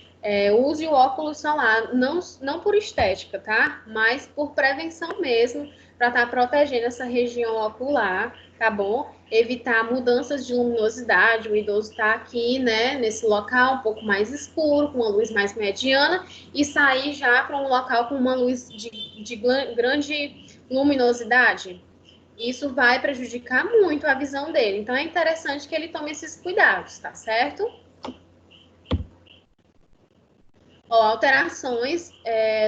use o óculos solar, não por estética, tá? Mas por prevenção mesmo, para estar protegendo essa região ocular, tá bom? Evitar mudanças de luminosidade, o idoso está aqui, né, nesse local um pouco mais escuro, com uma luz mais mediana, e sair já para um local com uma luz de grande luminosidade. Isso vai prejudicar muito a visão dele. Então, é interessante que ele tome esses cuidados, tá certo? Alterações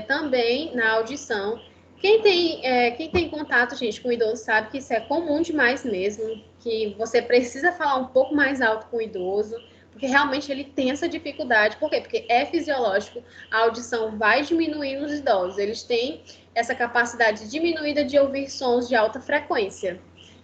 também na audição. Quem tem contato, gente, com o idoso sabe que isso é comum demais mesmo, que você precisa falar um pouco mais alto com o idoso, porque realmente ele tem essa dificuldade. Por quê? Porque é fisiológico, a audição vai diminuir nos idosos. Eles têm essa capacidade diminuída de ouvir sons de alta frequência.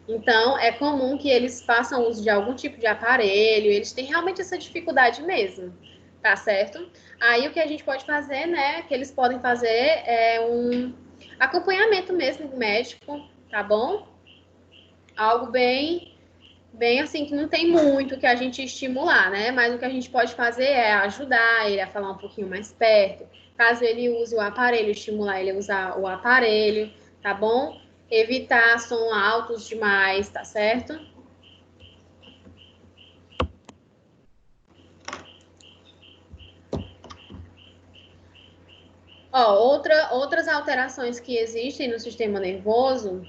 Então, é comum que eles façam uso de algum tipo de aparelho, eles têm realmente essa dificuldade mesmo, tá certo? Aí, o que a gente pode fazer, né, que eles podem fazer é um acompanhamento mesmo médico, tá bom? Algo bem assim, que não tem muito que a gente estimular, né? Mas o que a gente pode fazer é ajudar ele a falar um pouquinho mais perto. Caso ele use o aparelho, estimular ele a usar o aparelho, tá bom? Evitar som altos demais, tá certo? Outras alterações que existem no sistema nervoso,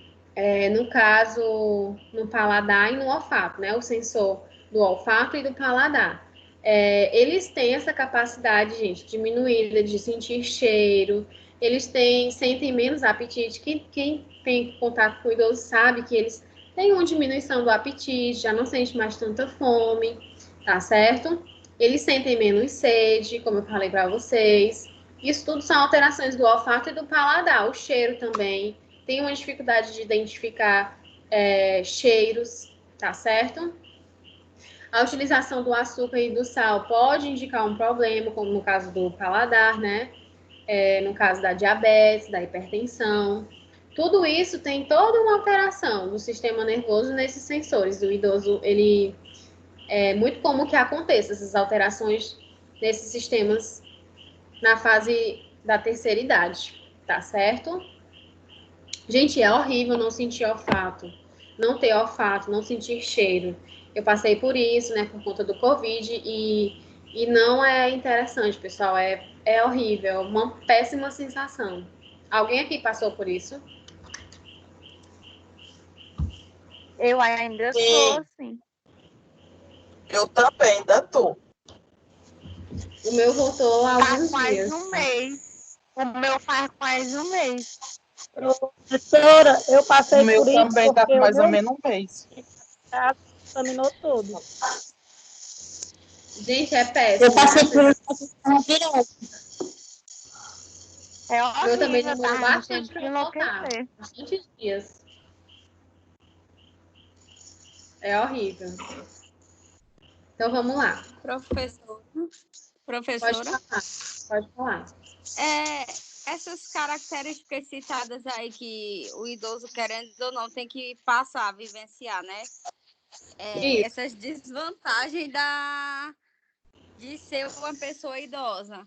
no caso, no paladar e no olfato, né? O sensor do olfato e do paladar. Eles têm essa capacidade, gente, diminuída de sentir cheiro, eles sentem menos apetite. Quem tem contato com o idoso sabe que eles têm uma diminuição do apetite, já não sente mais tanta fome, tá certo? Eles sentem menos sede, como eu falei para vocês. Isso tudo são alterações do olfato e do paladar. O cheiro também. Tem uma dificuldade de identificar cheiros, tá certo? A utilização do açúcar e do sal pode indicar um problema, como no caso do paladar, né? No caso da diabetes, da hipertensão. Tudo isso tem toda uma alteração no sistema nervoso nesses sensores. O idoso, ele é muito comum que aconteça essas alterações nesses sistemas na fase da terceira idade, tá certo? Gente, é horrível não sentir olfato, não ter olfato, não sentir cheiro. Eu passei por isso, né, por conta do Covid, e não é interessante, pessoal, é horrível, uma péssima sensação. Alguém aqui passou por isso? Eu ainda sou assim. Eu também, ainda tô. O meu voltou há alguns faz dias. Um mês. O meu faz quase um mês. Professora, eu passei O meu por isso também tá porque com mais o ou meu menos um mês. contaminou tudo. Gente, é péssimo. Eu passei por isso direto. É horrível, Eu também demorou tá? bastante para voltar. Bastante dias. É horrível. Então, vamos lá. Professora. Pode falar. Essas características citadas aí que o idoso, querendo ou não, tem que passar, vivenciar, né? Essas desvantagens de ser uma pessoa idosa.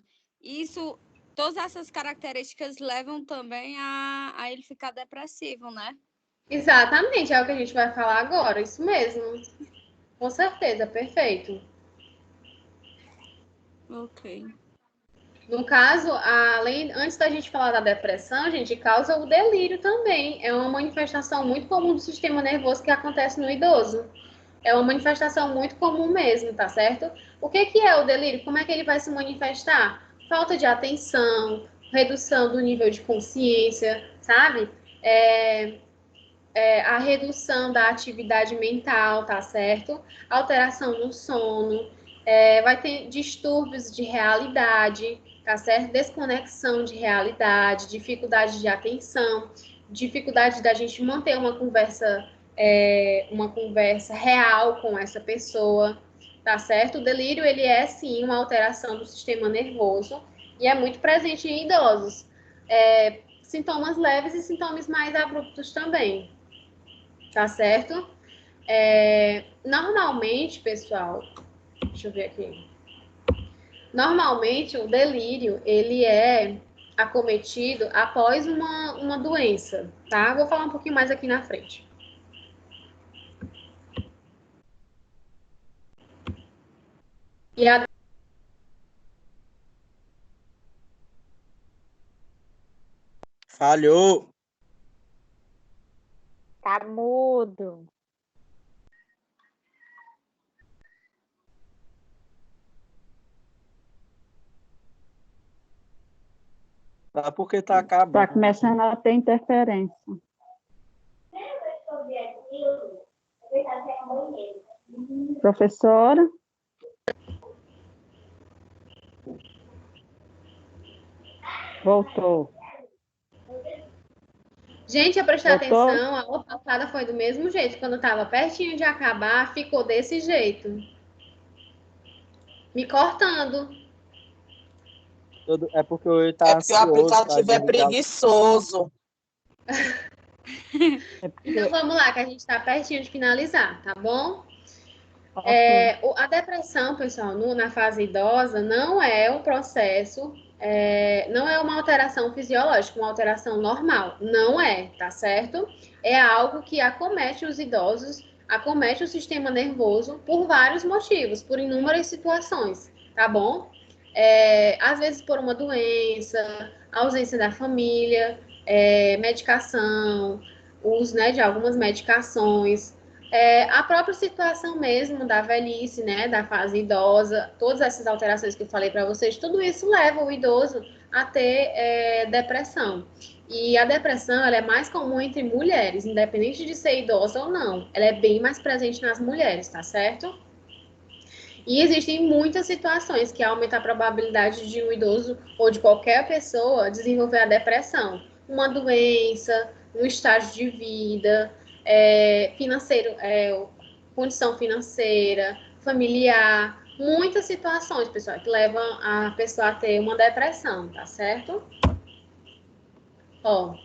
Todas essas características levam também a ele ficar depressivo, né? Exatamente, é o que a gente vai falar agora, isso mesmo. Com certeza, perfeito. Ok. No caso, antes da gente falar da depressão, a gente causa o delírio também. É uma manifestação muito comum do sistema nervoso que acontece no idoso. É uma manifestação muito comum mesmo, tá certo? O que é o delírio? Como é que ele vai se manifestar? Falta de atenção, redução do nível de consciência, sabe? A redução da atividade mental, tá certo? Alteração no sono, vai ter distúrbios de realidade, tá certo? Desconexão de realidade, dificuldade de atenção, dificuldade da gente manter uma conversa real com essa pessoa, tá certo? O delírio, ele é, sim, uma alteração do sistema nervoso e é muito presente em idosos. Sintomas leves e sintomas mais abruptos também, tá certo? Normalmente, pessoal, deixa eu ver aqui. Normalmente, o delírio, ele é acometido após uma doença, tá? Vou falar um pouquinho mais aqui na frente. E a Falhou. Tá mudo. Tá porque tá Está acabando. começando a ter interferência. Professora? Voltou. Gente, a prestar Voltou? atenção, a aula passada foi do mesmo jeito. Quando estava pertinho de acabar, ficou desse jeito. Me cortando. É porque eu É tá porque o ansioso para aplicativo é desligar. preguiçoso. Então vamos lá, que a gente está pertinho de finalizar, tá bom? Ok. A depressão, pessoal, na fase idosa, não é um processo, não é uma alteração fisiológica, uma alteração normal. Não é, tá certo? É algo que acomete os idosos, acomete o sistema nervoso por vários motivos, por inúmeras situações, tá bom? Às vezes por uma doença, ausência da família, medicação, uso, né, de algumas medicações, a própria situação mesmo da velhice, né, da fase idosa, todas essas alterações que eu falei para vocês, tudo isso leva o idoso a ter depressão. E a depressão, ela é mais comum entre mulheres, independente de ser idosa ou não. Ela é bem mais presente nas mulheres, tá certo? E existem muitas situações que aumentam a probabilidade de um idoso ou de qualquer pessoa desenvolver a depressão. Uma doença, um estágio de vida, financeiro, condição financeira, familiar, muitas situações, pessoal, que levam a pessoa a ter uma depressão, tá certo? Ó,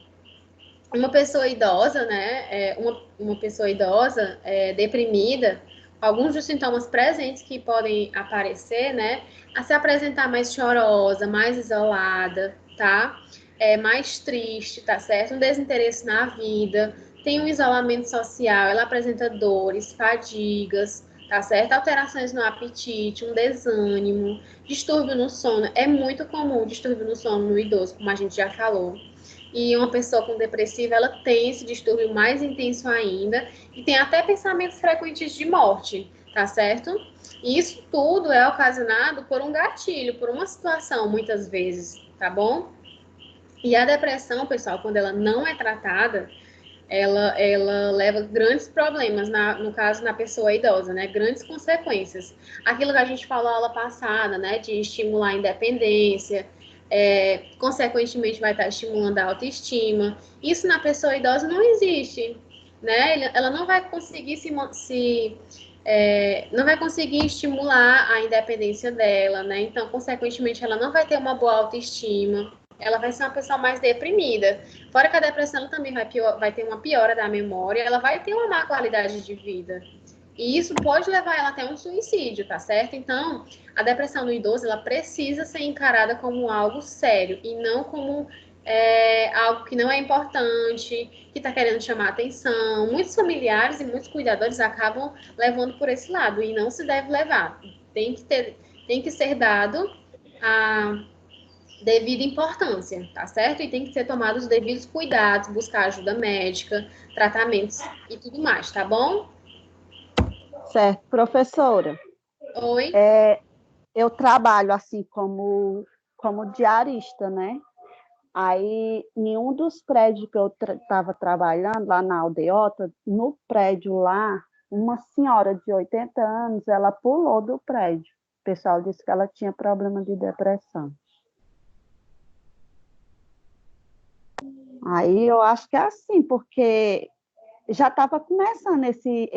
uma pessoa idosa, né, uma pessoa idosa deprimida, alguns dos sintomas presentes que podem aparecer, né, a se apresentar mais chorosa, mais isolada, tá? Mais triste, tá certo? Um desinteresse na vida, tem um isolamento social, ela apresenta dores, fadigas, tá certo? Alterações no apetite, um desânimo, distúrbio no sono. É muito comum distúrbio no sono no idoso, como a gente já falou. E uma pessoa com depressiva, ela tem esse distúrbio mais intenso ainda e tem até pensamentos frequentes de morte, tá certo? E isso tudo é ocasionado por um gatilho, por uma situação, muitas vezes, tá bom? E a depressão, pessoal, quando ela não é tratada, ela leva grandes problemas, no caso, na pessoa idosa, né? Grandes consequências. Aquilo que a gente falou na aula passada, né? De estimular a independência, consequentemente vai estar estimulando a autoestima. Isso na pessoa idosa não existe, né? Ela não vai conseguir não vai conseguir estimular a independência dela, né? Então, consequentemente, ela não vai ter uma boa autoestima. Ela vai ser uma pessoa mais deprimida. Fora que a depressão ela também vai ter uma piora da memória, ela vai ter uma má qualidade de vida. E isso pode levar ela até um suicídio, tá certo? Então, a depressão no idoso, ela precisa ser encarada como algo sério e não como algo que não é importante, que está querendo chamar atenção. Muitos familiares e muitos cuidadores acabam levando por esse lado e não se deve levar. Tem que ser dado a devida importância, tá certo? E tem que ser tomados os devidos cuidados, buscar ajuda médica, tratamentos e tudo mais, tá bom? Certo. Professora, Oi? eu trabalho assim como diarista, né? Aí, em um dos prédios que eu estava trabalhando, lá na aldeota, no prédio lá, uma senhora de 80 anos, ela pulou do prédio. O pessoal disse que ela tinha problema de depressão. Aí eu acho que é assim, porque já estava começando esse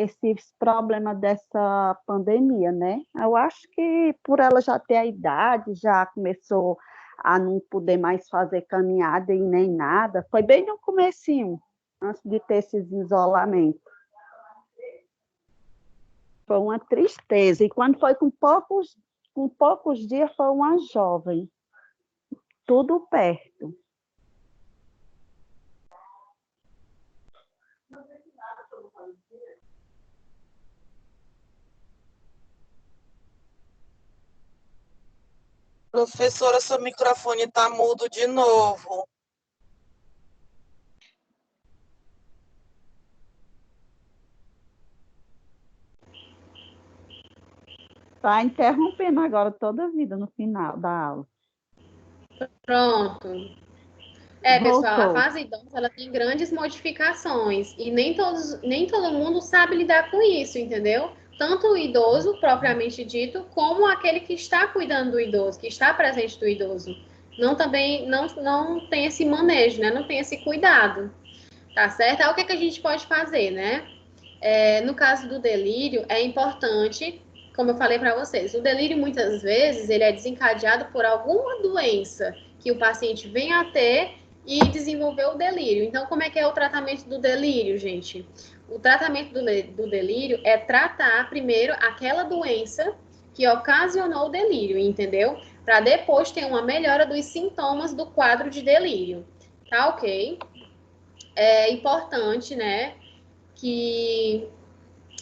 problema dessa pandemia, né? Eu acho que por ela já ter a idade, já começou a não poder mais fazer caminhada e nem nada. Foi bem no comecinho, antes de ter esses isolamentos. Foi uma tristeza. E quando foi com poucos com poucos dias foi uma jovem, tudo perto. Professora, seu microfone está mudo de novo. Está interrompendo agora toda a vida no final da aula. Pronto. Pessoal, a Voltou. fase idosa ela tem grandes modificações e nem todo mundo sabe lidar com isso, entendeu? Tanto o idoso, propriamente dito, como aquele que está cuidando do idoso, que está presente do idoso. Não tem esse manejo, né? Não tem esse cuidado, tá certo? Aí o que a gente pode fazer, né? No caso do delírio, é importante, como eu falei para vocês, o delírio muitas vezes ele é desencadeado por alguma doença que o paciente vem a ter e desenvolveu o delírio. Então, como é que é o tratamento do delírio, gente? O tratamento do delírio é tratar primeiro aquela doença que ocasionou o delírio, entendeu? Para depois ter uma melhora dos sintomas do quadro de delírio. Tá ok? É importante, né, que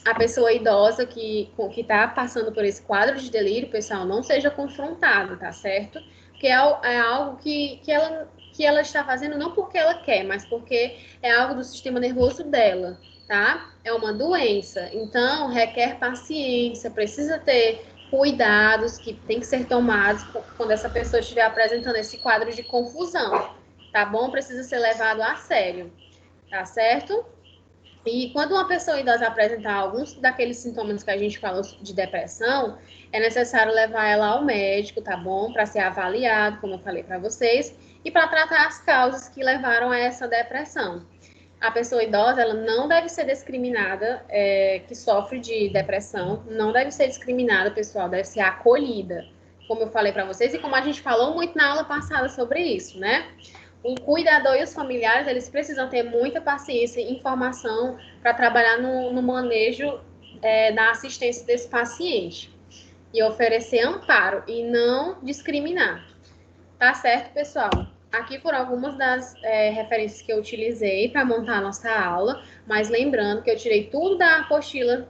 a pessoa idosa que está passando por esse quadro de delírio, pessoal, não seja confrontada, tá certo? Porque é algo que ela está fazendo não porque ela quer, mas porque é algo do sistema nervoso dela, tá? É uma doença, então requer paciência, precisa ter cuidados que tem que ser tomados quando essa pessoa estiver apresentando esse quadro de confusão, tá bom? Precisa ser levado a sério, tá certo? E quando uma pessoa idosa apresentar alguns daqueles sintomas que a gente falou de depressão, é necessário levar ela ao médico, tá bom? Para ser avaliado, como eu falei para vocês, e para tratar as causas que levaram a essa depressão. A pessoa idosa, ela não deve ser discriminada, que sofre de depressão, não deve ser discriminada, pessoal, deve ser acolhida, como eu falei para vocês, e como a gente falou muito na aula passada sobre isso, né? O cuidador e os familiares, eles precisam ter muita paciência e informação para trabalhar no manejo da assistência desse paciente. E oferecer amparo e não discriminar. Tá certo, pessoal? Aqui foram algumas das referências que eu utilizei para montar a nossa aula, mas lembrando que eu tirei tudo da apostila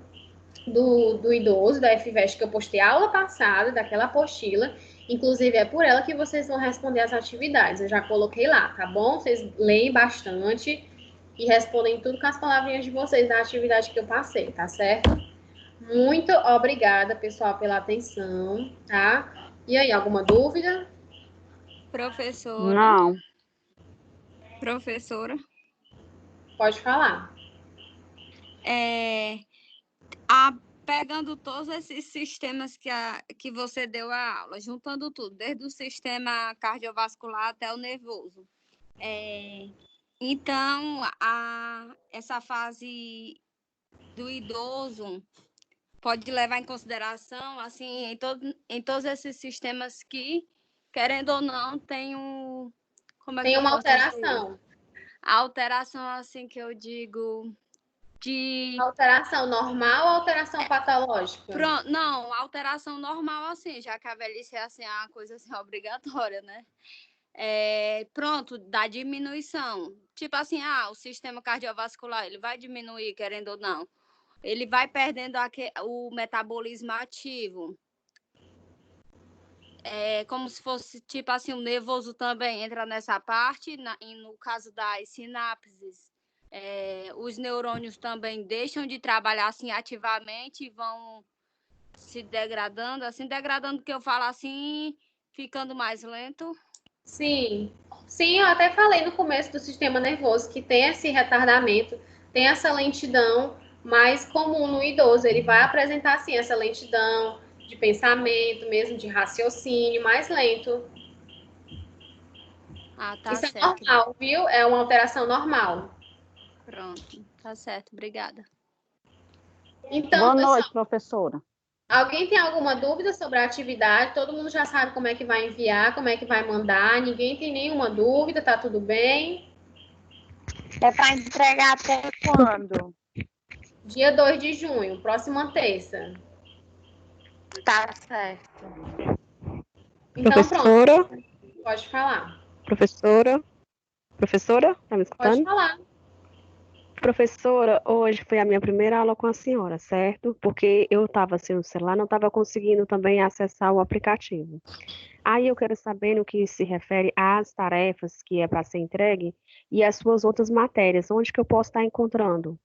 do idoso, da FVEST, que eu postei a aula passada, daquela apostila. Inclusive, é por ela que vocês vão responder as atividades. Eu já coloquei lá, tá bom? Vocês leem bastante e respondem tudo com as palavrinhas de vocês da atividade que eu passei, tá certo? Muito obrigada, pessoal, pela atenção, tá? E aí, alguma dúvida? Professora. Não. Professora. Pode falar. Pegando todos esses sistemas que você deu a aula, juntando tudo, desde o sistema cardiovascular até o nervoso. Então, essa fase do idoso pode levar em consideração, assim, em todos esses sistemas que, querendo ou não, tem uma alteração. A alteração, assim, que eu digo... Alteração normal ou alteração patológica? Não, alteração normal, assim, já que a velhice é assim, uma coisa assim, obrigatória, né? Pronto, da diminuição. Tipo assim, o sistema cardiovascular, ele vai diminuir, querendo ou não. Ele vai perdendo o metabolismo ativo. Como se fosse, tipo assim, o nervoso também entra nessa parte, no caso das sinapses. Os neurônios também deixam de trabalhar assim ativamente e vão se degradando, assim, degradando que eu falo assim, ficando mais lento. Sim, eu até falei no começo do sistema nervoso que tem esse retardamento, tem essa lentidão mais comum no idoso, ele vai apresentar assim essa lentidão de pensamento, mesmo de raciocínio, mais lento. Tá Isso certo. É normal, viu? É uma alteração normal. Pronto, tá certo, obrigada. Então, Boa pessoal, noite, professora. Alguém tem alguma dúvida sobre a atividade? Todo mundo já sabe como é que vai enviar, como é que vai mandar. Ninguém tem nenhuma dúvida, tá tudo bem? É para entregar até quando? Dia 2 de junho, próxima terça. Tá certo. Então, Professora, pronto. Pode falar. professora, tá me Pode escutando? falar. Professora, hoje foi a minha primeira aula com a senhora, certo? Porque eu estava sem o celular, não estava conseguindo também acessar o aplicativo. Aí eu quero saber no que se refere às tarefas que é para ser entregue e as suas outras matérias, onde que eu posso estar encontrando?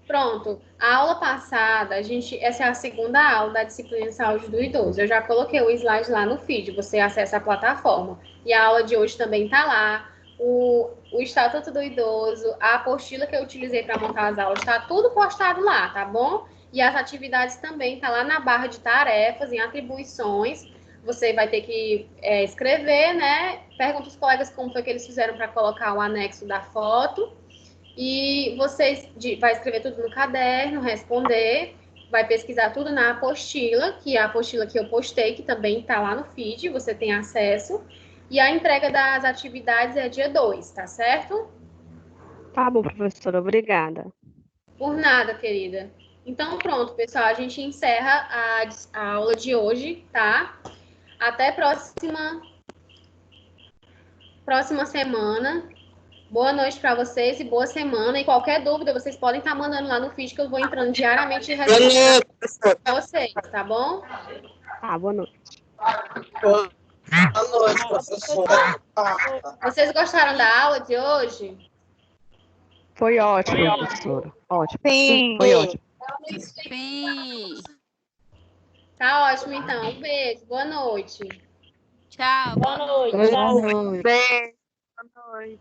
Pronto. A aula passada, essa é a segunda aula da disciplina de saúde do idoso. Eu já coloquei o slide lá no feed, você acessa a plataforma. E a aula de hoje também está lá. O Estatuto do Idoso, a apostila que eu utilizei para montar as aulas, está tudo postado lá, tá bom? E as atividades também tá lá na barra de tarefas, em atribuições. Você vai ter que escrever, né? Pergunta aos colegas como foi que eles fizeram para colocar o anexo da foto. E você vai escrever tudo no caderno, responder, vai pesquisar tudo na apostila, que é a apostila que eu postei, que também está lá no feed, você tem acesso. E a entrega das atividades é dia 2, tá certo? Tá bom, professora, obrigada. Por nada, querida. Então, pronto, pessoal, a gente encerra a aula de hoje, tá? Até próxima semana. Boa noite para vocês e boa semana. E qualquer dúvida, vocês podem estar mandando lá no feed que eu vou entrando diariamente e respondendo vocês, tá bom? Tá, boa noite. Boa noite, professora. Vocês gostaram da aula de hoje? Foi ótimo, professora. Ótimo. Sim. Foi ótimo. Sim. Tá ótimo, então. Um beijo. Boa noite. Tchau. Boa noite. Beijo. Tchau. Boa noite.